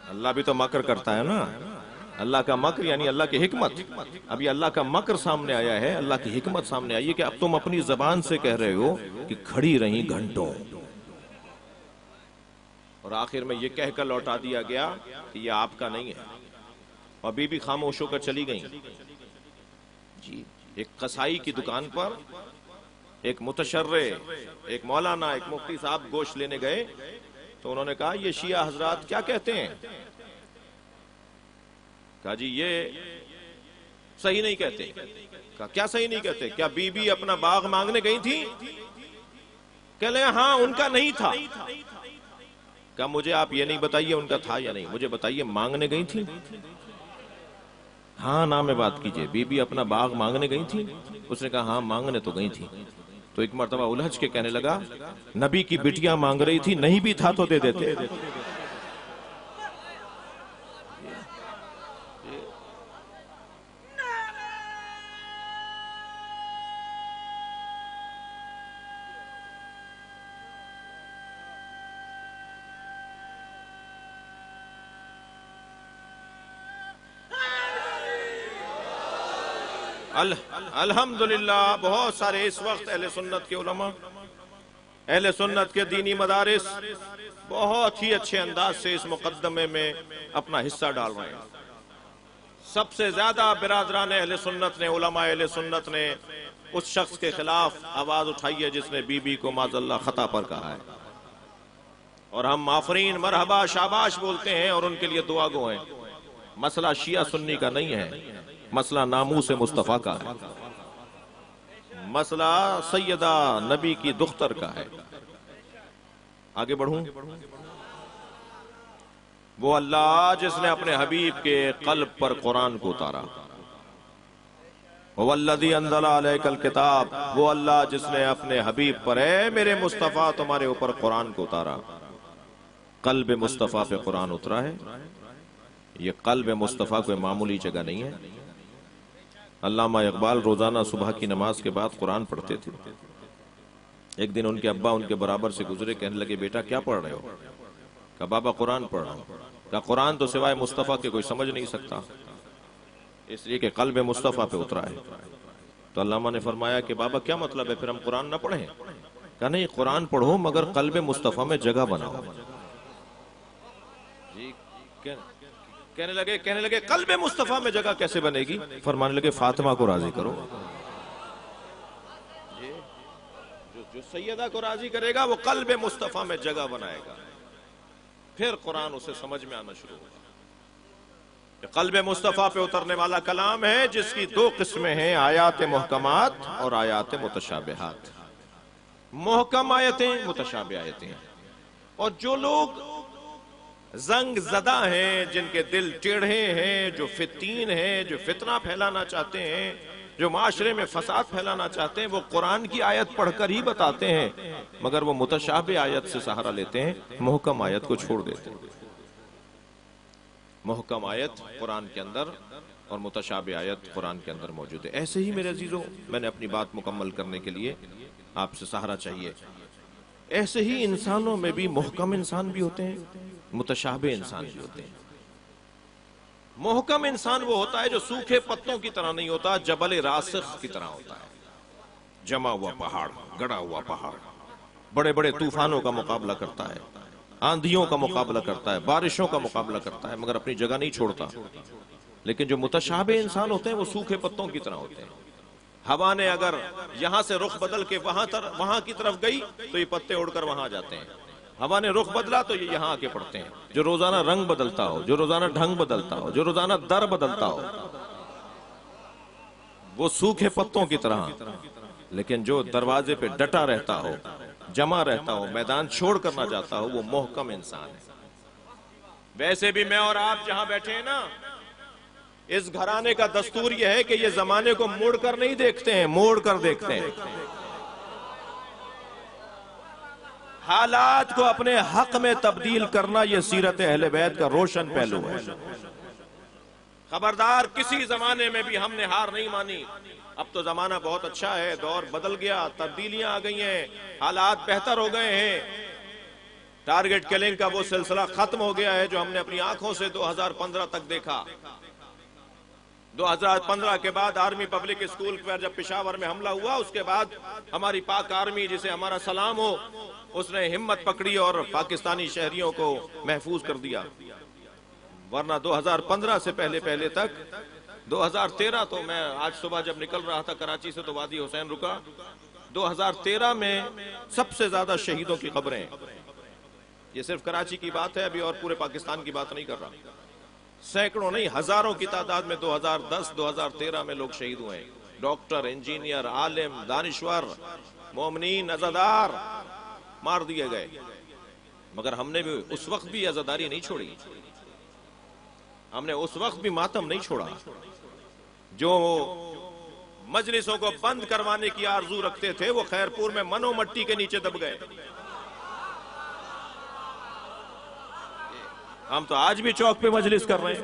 اللہ بھی تو مکر کرتا ہے نا، اللہ کا مکر یعنی اللہ کی حکمت۔ اب یہ اللہ کا مکر سامنے آیا ہے، اللہ کی حکمت سامنے آئی ہے کہ اب تم اپنی زبان سے کہہ رہے ہو کہ کھڑی رہیں گھنٹوں، اور آخر میں یہ کہہ کر لوٹا دیا گیا کہ یہ آپ کا نہیں ہے، اور بی بی خاموش ہو کر چلی گئیں۔ جی، ایک قصائی کی دکان پر ایک متشرع، ایک مولانا، ایک مفتی صاحب گوشت لینے گئے تو انہوں نے کہا یہ شیعہ حضرات کیا کہتے ہیں؟ کہا جی یہ صحیح نہیں کہتے۔ کہا کیا صحیح نہیں کہتے؟ کیا بی بی اپنا باغ مانگنے گئی تھی؟ کہہ لیں ہاں ان کا نہیں تھا۔ کہا مجھے آپ یہ نہیں بتائیے ان کا تھا یا نہیں، مجھے بتائیے مانگنے گئی تھی؟ ہاں نام میں بات کیجئے، بی بی اپنا باغ مانگنے گئی تھی؟ اس نے کہا ہاں مانگنے تو گئی تھی۔ تو ایک مرتبہ الجھ کے کہنے لگا نبی کی بٹیاں مانگ رہی تھی، نہیں بھی تھا تو دے دیتے۔ الحمدللہ بہت سارے اس وقت اہل سنت کے علماء، اہل سنت کے دینی مدارس بہت ہی اچھے انداز سے اس مقدمے میں اپنا حصہ ڈال رہے ہیں۔ سب سے زیادہ برادران اہل سنت نے، علماء اہل سنت نے اس شخص کے خلاف آواز اٹھائی ہے جس نے بی بی کو معاذ اللہ خطا پر کہا ہے، اور ہم آفرین مرحبا شاباش بولتے ہیں اور ان کے لیے دعا گو ہیں۔ مسئلہ شیعہ سنی کا نہیں ہے، مسئلہ ناموس مصطفیٰ کا ہے، مسئلہ سیدہ نبی کی دختر کا ہے۔ آگے بڑھوں؟ وہ اللہ جس نے اپنے حبیب کے قلب پر قرآن کو اتارا، وَالَّذِي أَنزَلَ عَلَيْكَ الْكِتَابَ، وہ اللہ جس نے اپنے حبیب پر، اے میرے مصطفیٰ تمہارے اوپر قرآن کو اتارا۔ قلب مصطفیٰ پہ قرآن اترا ہے۔ یہ قلب مصطفیٰ کوئی معمولی جگہ نہیں ہے۔ علامہ اقبال روزانہ صبح کی نماز کے بعد قرآن پڑھتے تھے۔ ایک دن ان کے ابا ان کے برابر سے گزرے، کہنے لگے بیٹا کیا پڑھ رہے ہو؟ کہا بابا قرآن پڑھ رہا ہوں۔ کہا قرآن تو سوائے مصطفیٰ کے کوئی سمجھ نہیں سکتا، اس لیے کہ قلب مصطفیٰ پہ اترا ہے۔ تو علامہ نے فرمایا کہ بابا کیا مطلب ہے پھر ہم قرآن نہ پڑھیں؟ کہا نہیں قرآن پڑھو مگر قلب مصطفیٰ میں جگہ بناؤ۔ جی کہنے لگے قلب مصطفیٰ میں جگہ کیسے بنے گی؟ فرمانے لگے فاطمہ کو راضی کرو۔ جو سیدہ کو راضی کرے گا وہ قلب مصطفیٰ میں جگہ بنائے گا، پھر قرآن اسے سمجھ میں آنا شروع ہوگا۔ یہ قلب مصطفیٰ پہ اترنے والا کلام ہے جس کی دو قسمیں ہیں، آیات محکمات اور آیات متشابہات۔ محکم آیتیں، متشابہ آیتیں۔ اور جو لوگ زنگ زدہ ہیں، جن کے دل ٹیڑھے ہیں، جو فتین ہیں، جو فتنہ پھیلانا چاہتے ہیں، جو معاشرے میں فساد پھیلانا چاہتے ہیں، وہ قرآن کی آیت پڑھ کر ہی بتاتے ہیں، مگر وہ متشابہ آیت سے سہارا لیتے ہیں، محکم آیت کو چھوڑ دیتے ہیں۔ محکم آیت قرآن کے اندر اور متشابہ آیت قرآن کے اندر موجود ہے۔ ایسے ہی میرے عزیزوں، میں نے اپنی بات مکمل کرنے کے لیے آپ سے سہارا چاہیے، ایسے ہی انسانوں میں بھی محکم انسان بھی ہوتے ہیں، متشابہ انسان بھی ہوتے ہیں۔ محکم انسان وہ ہوتا ہے جو سوکھے پتوں کی طرح نہیں ہوتا، جبل راسخ کی طرح ہوتا ہے، جمع ہوا پہاڑ، گڑا ہوا پہاڑ، بڑے بڑے طوفانوں کا مقابلہ کرتا ہے، آندھیوں کا مقابلہ کرتا ہے، بارشوں کا مقابلہ کرتا ہے، مگر اپنی جگہ نہیں چھوڑتا۔ لیکن جو متشابہ انسان ہوتے ہیں وہ سوکھے پتوں کی طرح ہوتے ہیں، ہوا نے اگر یہاں سے رخ بدل کے وہاں کی طرف گئی تو یہ پتے اڑ کر وہاں جاتے ہیں، ہوا نے رخ بدلا تو یہ یہاں آ کے پڑتے ہیں۔ جو روزانہ رنگ بدلتا ہو، جو روزانہ ڈھنگ بدلتا ہو، جو روزانہ در بدلتا ہو، وہ سوکھے پتوں کی طرح۔ لیکن جو دروازے پہ ڈٹا رہتا ہو، جمع رہتا ہو، میدان چھوڑ کر نہ جاتا ہو، وہ محکم انسان ہے۔ ویسے بھی میں اور آپ جہاں بیٹھے ہیں نا، اس گھرانے کا دستور یہ ہے کہ یہ زمانے کو موڑ کر نہیں دیکھتے ہیں، موڑ کر دیکھتے ہیں۔ حالات کو اپنے حق میں تبدیل کرنا یہ سیرت اہل بیت کا روشن پہلو ہے۔ خبردار، کسی زمانے میں بھی ہم نے ہار نہیں مانی۔ اب تو زمانہ بہت اچھا ہے، دور بدل گیا، تبدیلیاں آ گئی ہیں، حالات بہتر ہو گئے ہیں۔ ٹارگٹ کلنگ کا وہ سلسلہ ختم ہو گیا ہے جو ہم نے اپنی آنکھوں سے 2015 تک دیکھا۔ 2015 کے بعد آرمی پبلک اسکول پر جب پشاور میں حملہ ہوا، اس کے بعد ہماری پاک آرمی، جسے ہمارا سلام ہو، اس نے ہمت پکڑی اور پاکستانی شہریوں کو محفوظ کر دیا۔ ورنہ 2015 سے پہلے تک 2013 تو میں آج صبح جب نکل رہا تھا کراچی سے تو وادی حسین رکا، 2013 میں سب سے زیادہ شہیدوں کی خبریں ہیں. یہ صرف کراچی کی بات ہے، ابھی اور پورے پاکستان کی بات نہیں کر رہا. سینکڑوں نہیں ہزاروں کی تعداد میں 2010 2013 میں لوگ شہید ہوئے ہیں. ڈاکٹر، انجینئر، عالم، دانشور، مومنین، عزادار مار دیے گئے. مگر ہم نے بھی اس وقت بھی عزاداری نہیں چھوڑی، ہم نے اس وقت بھی ماتم نہیں چھوڑا. جو مجلسوں کو بند کروانے کی آرزو رکھتے تھے وہ خیرپور میں منو مٹی کے نیچے دب گئے. ہم تو آج بھی چوک پہ مجلس کر رہے ہیں،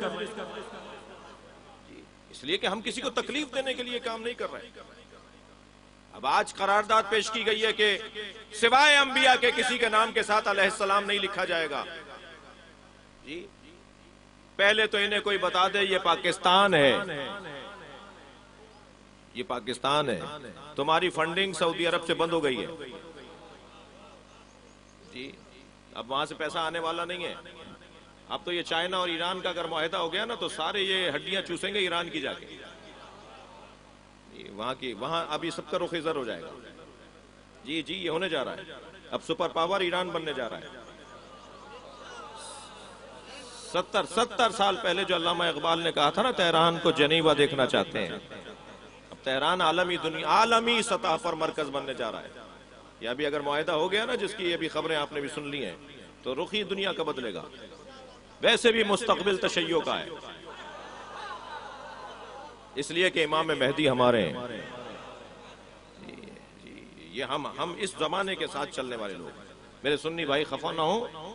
اس لیے کہ ہم کسی کو تکلیف دینے کے لیے کام نہیں کر رہے. اب آج قرارداد پیش کی گئی ہے کہ سوائے انبیاء کے کسی کے نام کے ساتھ علیہ السلام نہیں لکھا جائے گا. جی پہلے تو انہیں کوئی بتا دے یہ پاکستان ہے، یہ پاکستان ہے. تمہاری فنڈنگ سعودی عرب سے بند ہو گئی ہے. جی اب وہاں سے پیسہ آنے والا نہیں ہے. اب تو یہ چائنا اور ایران کا اگر معاہدہ ہو گیا نا تو سارے یہ ہڈیاں چوسیں گے ایران کی جا کے. وہاں اب یہ سب کا رخ ادھر ہو جائے گا. جی یہ ہونے جا رہا ہے. اب سپر پاور ایران بننے جا رہا ہے. 70 سال پہلے جو علامہ اقبال نے کہا تھا نا تہران کو جنیوا دیکھنا چاہتے ہیں، اب تہران عالمی سطح پر مرکز بننے جا رہا ہے. یہ ابھی اگر معاہدہ ہو گیا نا، جس کی یہ بھی خبریں آپ نے بھی سن لی ہیں، تو رخ ہی دنیا کا بدلے گا. ویسے بھی مستقبل تشیع کا ہے، اس لیے کہ امام مہدی ہمارے ہیں. یہ ہم اس زمانے کے ساتھ چلنے والے لوگ ہیں. میرے سنی بھائی خفا نہ ہوں،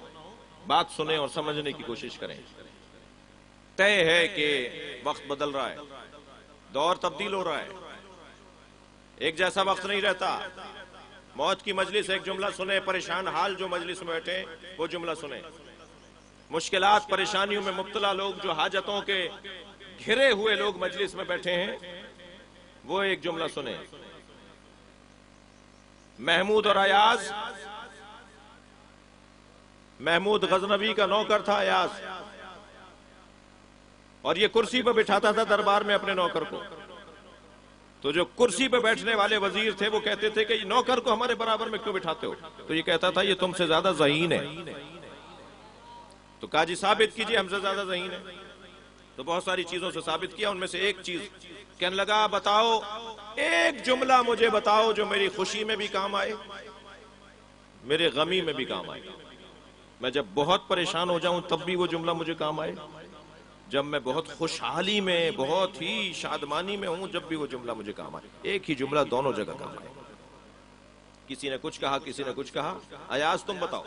بات سنیں اور سمجھنے کی کوشش کریں. طے ہے کہ وقت بدل رہا ہے، دور تبدیل ہو رہا ہے، ایک جیسا وقت نہیں رہتا. موت کی مجلس ایک جملہ سنیں، پریشان حال جو مجلس میں بیٹھے وہ جملہ سنیں. مشکلات پریشانیوں میں مبتلا لوگ، جو حاجتوں کے گھرے ہوئے لوگ مجلس میں بیٹھے ہیں، وہ ایک جملہ سنیں. محمود اور ایاز، محمود غزنوی کا نوکر تھا ایاز، اور یہ کرسی پہ بٹھاتا تھا دربار میں اپنے نوکر کو. تو جو کرسی پہ بیٹھنے والے وزیر تھے وہ کہتے تھے کہ یہ نوکر کو ہمارے برابر میں کیوں بٹھاتے ہو؟ تو یہ کہتا تھا یہ تم سے زیادہ ذہین ہے. تو کہا جی ثابت کیجئے ہم سے زیادہ ذہین ہے. تو بہت ساری چیزوں سے ثابت کیا، ان میں سے ایک چیز کہنے لگا بتاؤ ایک جملہ مجھے بتاؤ جو میری خوشی میں بھی کام آئے، میرے غمی میں بھی کام آئے. میں جب بہت پریشان ہو جاؤں تب بھی وہ جملہ مجھے کام آئے، جب میں بہت خوشحالی میں، بہت ہی شادمانی میں ہوں، جب بھی وہ جملہ مجھے کام آئے. ایک ہی جملہ دونوں جگہ کام آئے. کسی نے کچھ کہا، کسی نے کچھ کہا. ایاز تم بتاؤ.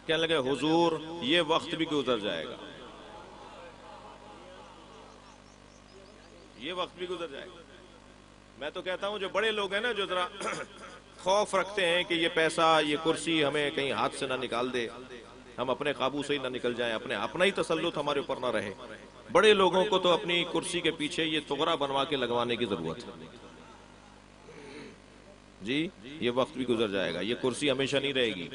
کہنے لگے حضور یہ وقت بھی گزر جائے گا، یہ وقت بھی گزر جائے گا. میں تو کہتا ہوں جو بڑے لوگ ہیں نا، جو ذرا خوف رکھتے ہیں کہ یہ پیسہ، یہ کرسی ہمیں کہیں ہاتھ سے نہ نکال دے، ہم اپنے قابو سے ہی نہ نکل جائیں، اپنا ہی تسلط ہمارے اوپر نہ رہے. بڑے لوگوں کو تو اپنی کرسی کے پیچھے یہ تغرا بنوا کے لگوانے کی ضرورت ہے. جی یہ وقت بھی گزر جائے گا، یہ کرسی ہمیشہ نہیں رہے گی،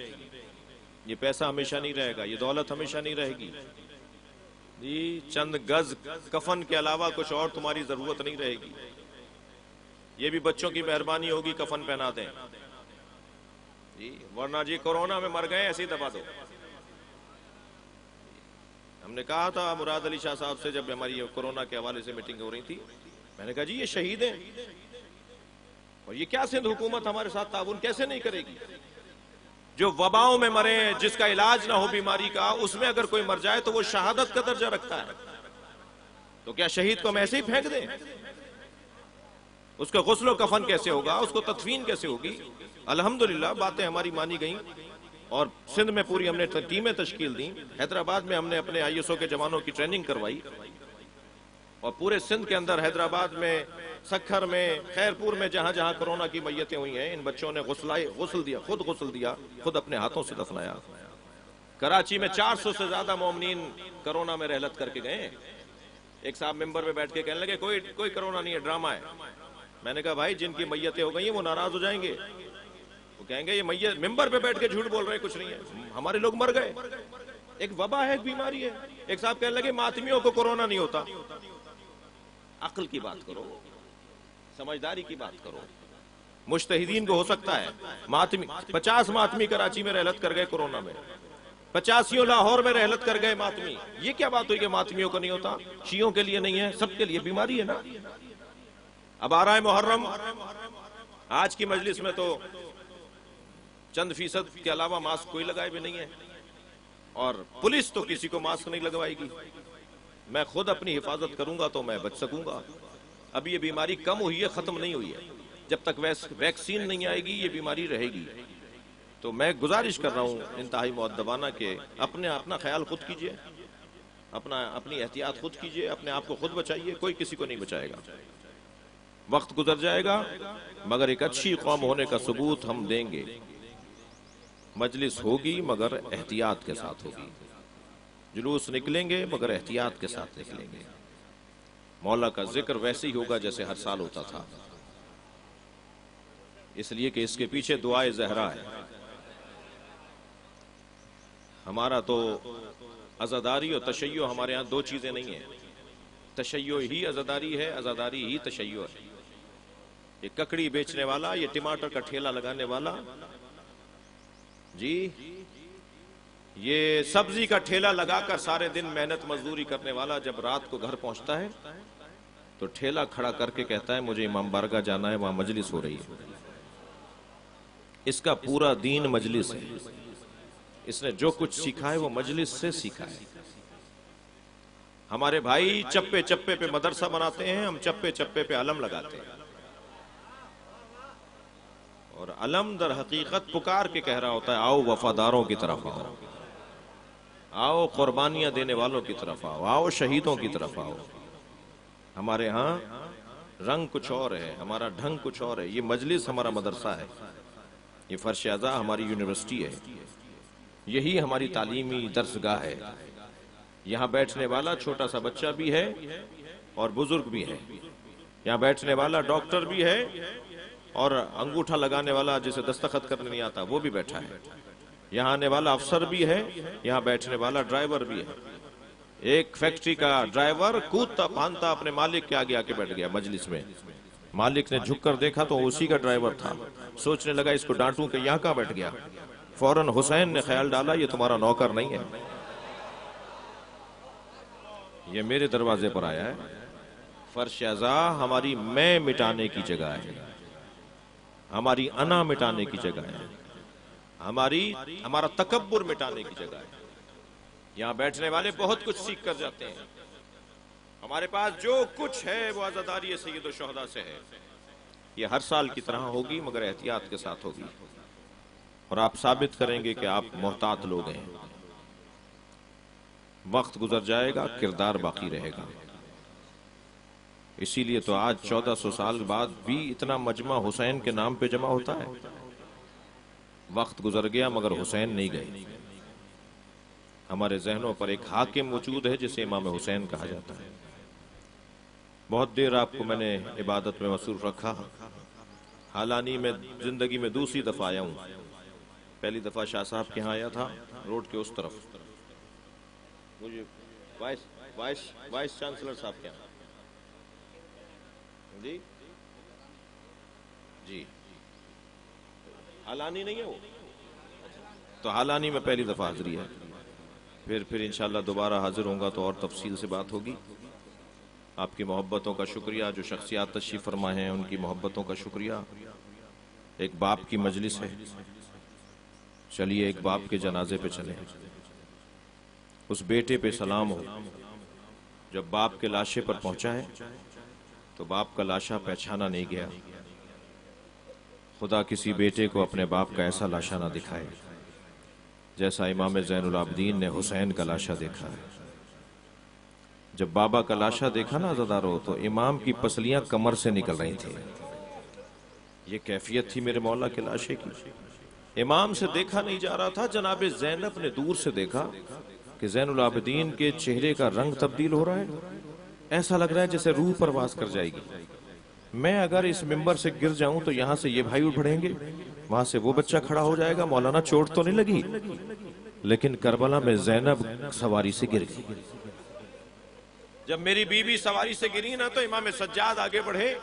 یہ پیسہ ہمیشہ نہیں رہے گا، یہ دولت ہمیشہ نہیں رہے گی. جی چند گز کفن کے علاوہ کچھ اور تمہاری ضرورت نہیں رہے گی. یہ بھی بچوں کی مہربانی ہوگی کفن پہنا دیں. جی ورنہ جی کورونا میں مر گئے ایسے ہی دبا دو. ہم نے کہا تھا مراد علی شاہ صاحب سے جب ہماری کورونا کے حوالے سے میٹنگ ہو رہی تھی، میں نے کہا جی یہ شہید ہیں اور یہ کیا سندھ حکومت ہمارے ساتھ تعاون کیسے نہیں کرے گی؟ جو وباؤں میں مرے، جس کا علاج نہ ہو بیماری کا، اس میں اگر کوئی مر جائے تو وہ شہادت کا درجہ رکھتا ہے. تو کیا شہید کو ہم ایسے ہی پھینک دیں؟ اس کا غسل و کفن کیسے ہوگا؟ اس کو تدفین کیسے ہوگی؟ الحمدللہ باتیں ہماری مانی گئیں اور سندھ میں پوری ہم نے ٹیمیں تشکیل دیں. حیدرآباد میں ہم نے اپنے آئی ایس او کے جوانوں کی ٹریننگ کروائی، اور پورے سندھ کے اندر حیدرآباد میں، سکھر میں، خیرپور میں، جہاں جہاں کورونا کی میتیں ہوئی ہیں، ان بچوں نے غسل دیا، خود اپنے ہاتھوں سے دفنایا. کراچی میں 400 سے زیادہ مومنین کورونا میں رحلت کر کے گئے. ایک صاحب ممبر پہ بیٹھ کے کہنے لگے کوئی کورونا نہیں ہے، ڈرامہ ہے. میں نے کہا بھائی جن کی میتیں ہو گئی ہیں وہ ناراض ہو جائیں گے، وہ کہیں گے یہ میت ممبر پہ بیٹھ کے جھوٹ بول رہے ہیں، کچھ نہیں ہے، ہمارے لوگ مر گئے. ایک وبا ہے، ایک بیماری ہے. ایک صاحب کہنے لگے ماتمیوں کو کورونا نہیں ہوتا. عقل کی بات کرو، سمجھداری کی بات کرو. مجتہدین کو ہو سکتا ہے. ماتمی 50 ماتمی کراچی میں رحلت کر گئے کورونا میں، 85 لاہور میں رحلت کر گئے ماتمی. یہ کیا بات ہوئی کہ ماتمیوں کو نہیں ہوتا؟ شیعوں کے لیے نہیں ہے، سب کے لیے بیماری ہے نا. اب آ رہا ہے محرم، آج کی مجلس میں تو چند فیصد کے علاوہ ماسک کوئی لگائے بھی نہیں ہے، اور پولیس تو کسی کو ماسک نہیں لگوائے گی. میں خود اپنی حفاظت کروں گا تو میں بچ سکوں گا. اب یہ بیماری کم ہوئی ہے، ختم نہیں ہوئی ہے. جب تک ویکسین نہیں آئے گی یہ بیماری رہے گی. تو میں گزارش کر رہا ہوں انتہائی مؤدبانہ کہ اپنا خیال خود کیجئے، اپنی احتیاط خود کیجئے، اپنے آپ کو خود بچائیے، کوئی کسی کو نہیں بچائے گا. وقت گزر جائے گا مگر ایک اچھی قوم ہونے کا ثبوت ہم دیں گے. مجلس ہوگی مگر احتیاط کے ساتھ ہوگی، جلوس نکلیں گے مگر احتیاط کے ساتھ نکلیں گے. مولا کا ذکر ویسے ہی ہوگا جیسے ہر سال ہوتا تھا، اس لیے کہ اس کے پیچھے دعائے زہرا ہے. ہمارا تو عزاداری اور تشیع ہمارے ہاں دو چیزیں نہیں ہیں. تشیع ہی عزاداری ہے، عزاداری ہی تشیع ہے. یہ ککڑی بیچنے والا، یہ ٹماٹر کا ٹھیلا لگانے والا، جی یہ سبزی کا ٹھیلا لگا کر سارے دن محنت مزدوری کرنے والا جب رات کو گھر پہنچتا ہے تو ٹھیلا کھڑا کر کے کہتا ہے مجھے امام بارگاہ جانا ہے، وہاں مجلس ہو رہی ہے. اس کا پورا دین مجلس ہے. اس نے جو کچھ سیکھا ہے وہ مجلس سے سیکھا ہے. ہمارے بھائی چپے چپے پہ مدرسہ بناتے ہیں، ہم چپے چپے پہ علم لگاتے ہیں. اور علم در حقیقت پکار کے کہہ رہا ہوتا ہے آؤ وفاداروں کی طرف آؤ، آؤ قربانیاں دینے والوں کی طرف آؤ، آؤ شہیدوں کی طرف آؤ. ہمارے ہاں رنگ کچھ اور ہے، ہمارا ڈھنگ کچھ اور ہے. یہ مجلس ہمارا مدرسہ ہے، یہ فرش اعضاء ہماری یونیورسٹی ہے، یہی ہماری تعلیمی درسگاہ ہے. یہاں بیٹھنے والا چھوٹا سا بچہ بھی ہے اور بزرگ بھی ہے. یہاں بیٹھنے والا ڈاکٹر بھی ہے اور انگوٹھا لگانے والا جسے دستخط کرنے نہیں آتا وہ بھی بیٹھا ہے. یہاں آنے والا افسر بھی ہے، یہاں بیٹھنے والا ڈرائیور بھی ہے. ایک فیکٹری کا ڈرائیور کودتا پھاندتا اپنے مالک کے آگے آ کے بیٹھ گیا مجلس میں. مالک نے جھک کر دیکھا تو اسی کا ڈرائیور تھا. سوچنے لگا اس کو ڈانٹوں کہ یہاں کہاں بیٹھ گیا. فوراً حسین نے خیال ڈالا یہ تمہارا نوکر نہیں ہے، یہ میرے دروازے پر آیا ہے. فرش اعضاء ہماری میں مٹانے کی جگہ ہے، ہماری انا مٹانے کی جگہ ہے، ہمارا تکبر مٹانے کی جگہ ہے. یہاں بیٹھنے والے بہت کچھ سیکھ کر جاتے ہیں. ہمارے پاس جو کچھ ہے وہ عزاداری سید الشہداء سے ہے. یہ ہر سال کی طرح ہوگی مگر احتیاط کے ساتھ ہوگی، اور آپ ثابت کریں گے کہ آپ محتاط لوگ ہیں. وقت گزر جائے گا، کردار باقی رہے گا. اسی لیے تو آج 1400 سال بعد بھی اتنا مجمع حسین کے نام پہ جمع ہوتا ہے. وقت گزر گیا مگر حسین نہیں گئے. ہمارے ذہنوں پر ایک حاکم موجود ہے جسے امام حسین کہا جاتا ہے. بہت دیر آپ کو میں نے عبادت میں مصروف رکھا. حالانی میں زندگی میں دوسری دفعہ آیا ہوں. پہلی دفعہ شاہ صاحب کے ہاں آیا تھا روڈ کے اس طرف، مجھے وائس چانسلر صاحب کے ہاں. جی جی حالانی نہیں ہے وہ تو حالانی میں پہلی دفعہ حاضری ہے. پھر انشاءاللہ دوبارہ حاضر ہوں گا تو اور تفصیل سے بات ہوگی. آپ کی محبتوں کا شکریہ، جو شخصیات تشریف فرما ہیں ان کی محبتوں کا شکریہ. ایک باپ کی مجلس ہے، چلیے ایک باپ کے جنازے پہ چلیں. اس بیٹے پہ سلام ہو. جب باپ کے لاشے پر پہنچا ہے تو باپ کا لاشا پہچانا نہیں گیا. خدا کسی بیٹے کو اپنے باپ کا ایسا لاشا نہ دکھائے جیسا امام زین العابدین نے حسین کا لاشا دیکھا ہے. جب بابا کا لاشا دیکھا نا عزادارو تو امام کی پسلیاں کمر سے نکل رہی تھیں. یہ کیفیت تھی میرے مولا کے لاشے کی. امام سے دیکھا نہیں جا رہا تھا. جناب زینب نے دور سے دیکھا کہ زین العابدین کے چہرے کا رنگ تبدیل ہو رہا ہے. ایسا لگ رہا ہے جیسے روح پرواز کر جائے گی. میں اگر اس ممبر سے گر جاؤں تو یہاں سے یہ بھائی اٹھ پڑیں گے، وہاں سے وہ بچہ کھڑا ہو جائے گا. مولانا چوٹ تو نہیں لگی؟ لیکن کربلا میں زینب سواری سے گر گئی. جب میری بیوی سواری سے گری نا تو امام سجاد آگے بڑھے،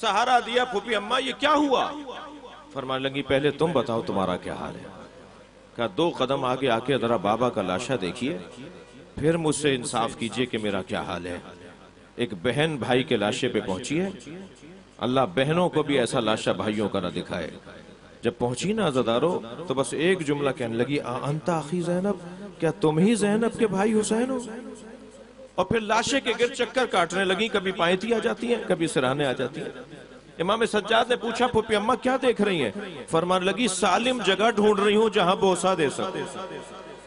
سہارا دیا. پھوپھی اماں یہ کیا ہوا؟ فرمانے لگی پہلے تم بتاؤ تمہارا کیا حال ہے. کہا 2 قدم آگے آ کے ذرا بابا کا لاشا دیکھیے، پھر مجھ سے انصاف کیجئے کہ میرا کیا حال ہے. ایک بہن بھائی کے لاشے پہ پہنچی ہے، اللہ بہنوں کو بھی ایسا لاشا بھائیوں کا نہ دکھائے. جب پہنچی نا عزادارو تو بس ایک جملہ کہنے لگی انت اخی زینب، کیا تم ہی زینب کے بھائی حسین ہو؟ اور پھر لاشے کے گرد چکر کاٹنے لگی، کبھی پائنتی آ جاتی ہیں، کبھی سرہانے آ جاتی ہیں. امام سجاد نے پوچھا پھوپھی اماں کیا دیکھ رہی ہیں؟ فرمان لگی سالم جگہ ڈھونڈ رہی ہوں جہاں بوسہ دے سکوں.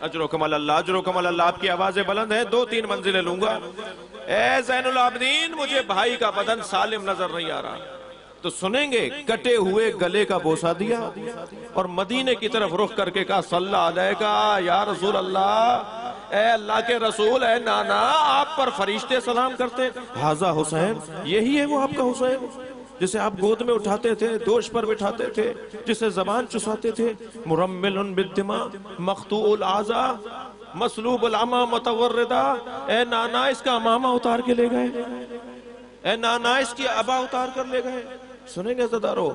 اجرکم اللہ، اجرکم اللہ. آپ کی آوازیں بلند ہیں، 2-3 منزلیں لوں گا. اے زین العابدین مجھے بھائی کا بدن سالم نظر نہیں آ رہا. تو سنیں گے کٹے ہوئے گلے کا بوسہ دیا اور مدینے کی طرف رخ کر کے کہا صلی علیکہ یا رسول اللہ، اے اللہ کے رسول، اے نانا آپ پر فرشتے سلام کرتے. ھذا حسین، یہی ہے وہ آپ کا حسین جسے آپ گود میں اٹھاتے تھے، دوش پر بٹھاتے تھے، جسے زبان چساتے تھے. مرمل بالدماء مقطوع الاعضاء مسلوب العمى متوردا. اے نانا اس کا امامہ اتار کے لے گئے، اے نانا اس کی عبا اتار کر لے گئے. سنیں گے عزادارو،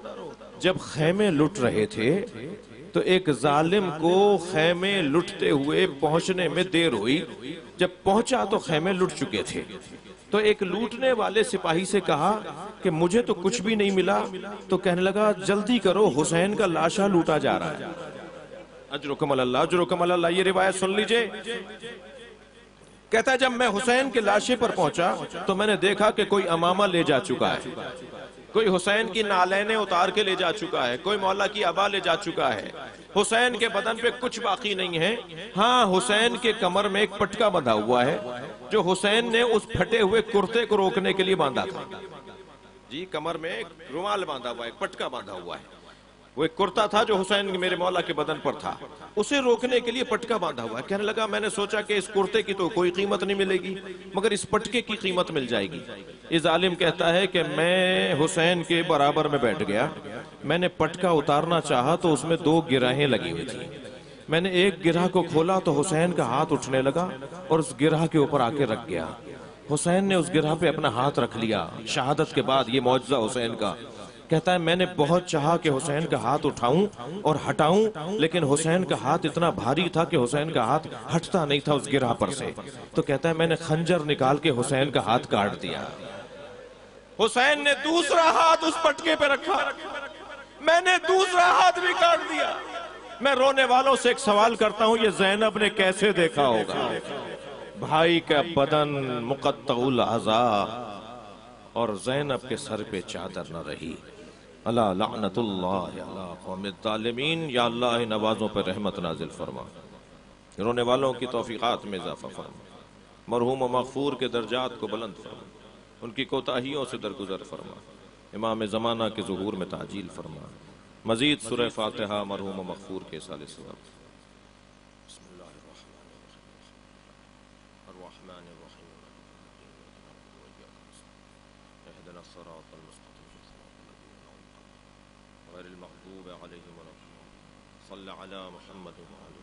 جب خیمے لٹ رہے تھے تو ایک ظالم کو خیمے لٹتے ہوئے پہنچنے میں دیر ہوئی. جب پہنچا تو خیمے لٹ چکے تھے. تو ایک لوٹنے والے سپاہی سے کہا کہ مجھے تو کچھ بھی نہیں ملا. تو کہنے لگا جلدی کرو حسین کا لاشا لوٹا جا رہا ہے. اجرکم اللہ، اجرکم اللہ. یہ روایت سن لیجئے. کہتا ہے جب میں حسین کے لاشے پر پہنچا تو میں نے دیکھا کہ کوئی امامہ لے جا چکا ہے، کوئی حسین کی نالینیں اتار کے لے جا چکا ہے، کوئی مولا کی عبا لے جا چکا ہے. حسین کے بدن پہ کچھ باقی نہیں ہے. ہاں حسین کے کمر میں ایک پٹکا بندھا ہوا ہے جو حسین نے اس پھٹے ہوئے کرتے کو روکنے کے لیے باندھا تھا. جی کمر میں ایک رومال باندھا ہوا ہے، ایک پٹکا باندھا ہوا ہے. وہ ایک کرتا تھا جو حسین میرے مولا کے بدن پر تھا، اسے روکنے کے لیے پٹکا باندھا ہوا ہے. کہنے لگا میں نے سوچا کہ اس کرتے کی تو کوئی قیمت نہیں ملے گی مگر اس پٹکے کی قیمت مل جائے گی. یہ ظالم کہتا ہے کہ میں حسین کے برابر میں بیٹھ گیا. میں نے پٹکا اتارنا چاہا تو اس میں 2 گرہیں لگی ہوئی تھی. میں نے ایک گرہ کو کھولا تو حسین کا ہاتھ اٹھنے لگا اور اس گرہ کے اوپر آ کے رکھ گیا. حسین نے اس گرہ پہ اپنا ہاتھ رکھ لیا. شہادت کے بعد یہ معجزہ حسین کا. کہتا ہے میں نے بہت چاہا کہ حسین کا ہاتھ اٹھاؤں اور ہٹاؤں، لیکن حسین کا ہاتھ اتنا بھاری تھا کہ حسین کا ہاتھ ہٹتا نہیں تھا اس گرہ پر سے. تو کہتا ہے میں نے خنجر نکال کے حسین کا ہاتھ کاٹ دیا. حسین نے دوسرا ہاتھ اس پٹکے پہ رکھا، میں نے دوسرا ہاتھ بھی کاٹ دیا. میں رونے والوں سے ایک سوال کرتا ہوں، یہ زینب نے کیسے دیکھا ہوگا؟ بھائی کا بدن مقطع الاعضاء اور زینب کے سر پہ چادر نہ رہی. اللہ لعنت اللہ علی قوم الظالمین. یا اللہ نوازوں پر رحمت نازل فرما، رونے والوں کی توفیقات میں اضافہ فرما، مرحوم و مغفور کے درجات کو بلند فرما، ان کی کوتاہیوں سے درگزر فرما، امام زمانہ کے ظہور میں تعجیل فرما. مزید سورہ فاتحہ مرحوم و مغفور کے سال ثواب. بسم اللہ الرحمن الرحیم اهدنا الصراط المستقيم غير المغضوب عليهم ولا الضالين. صل على محمد وعلى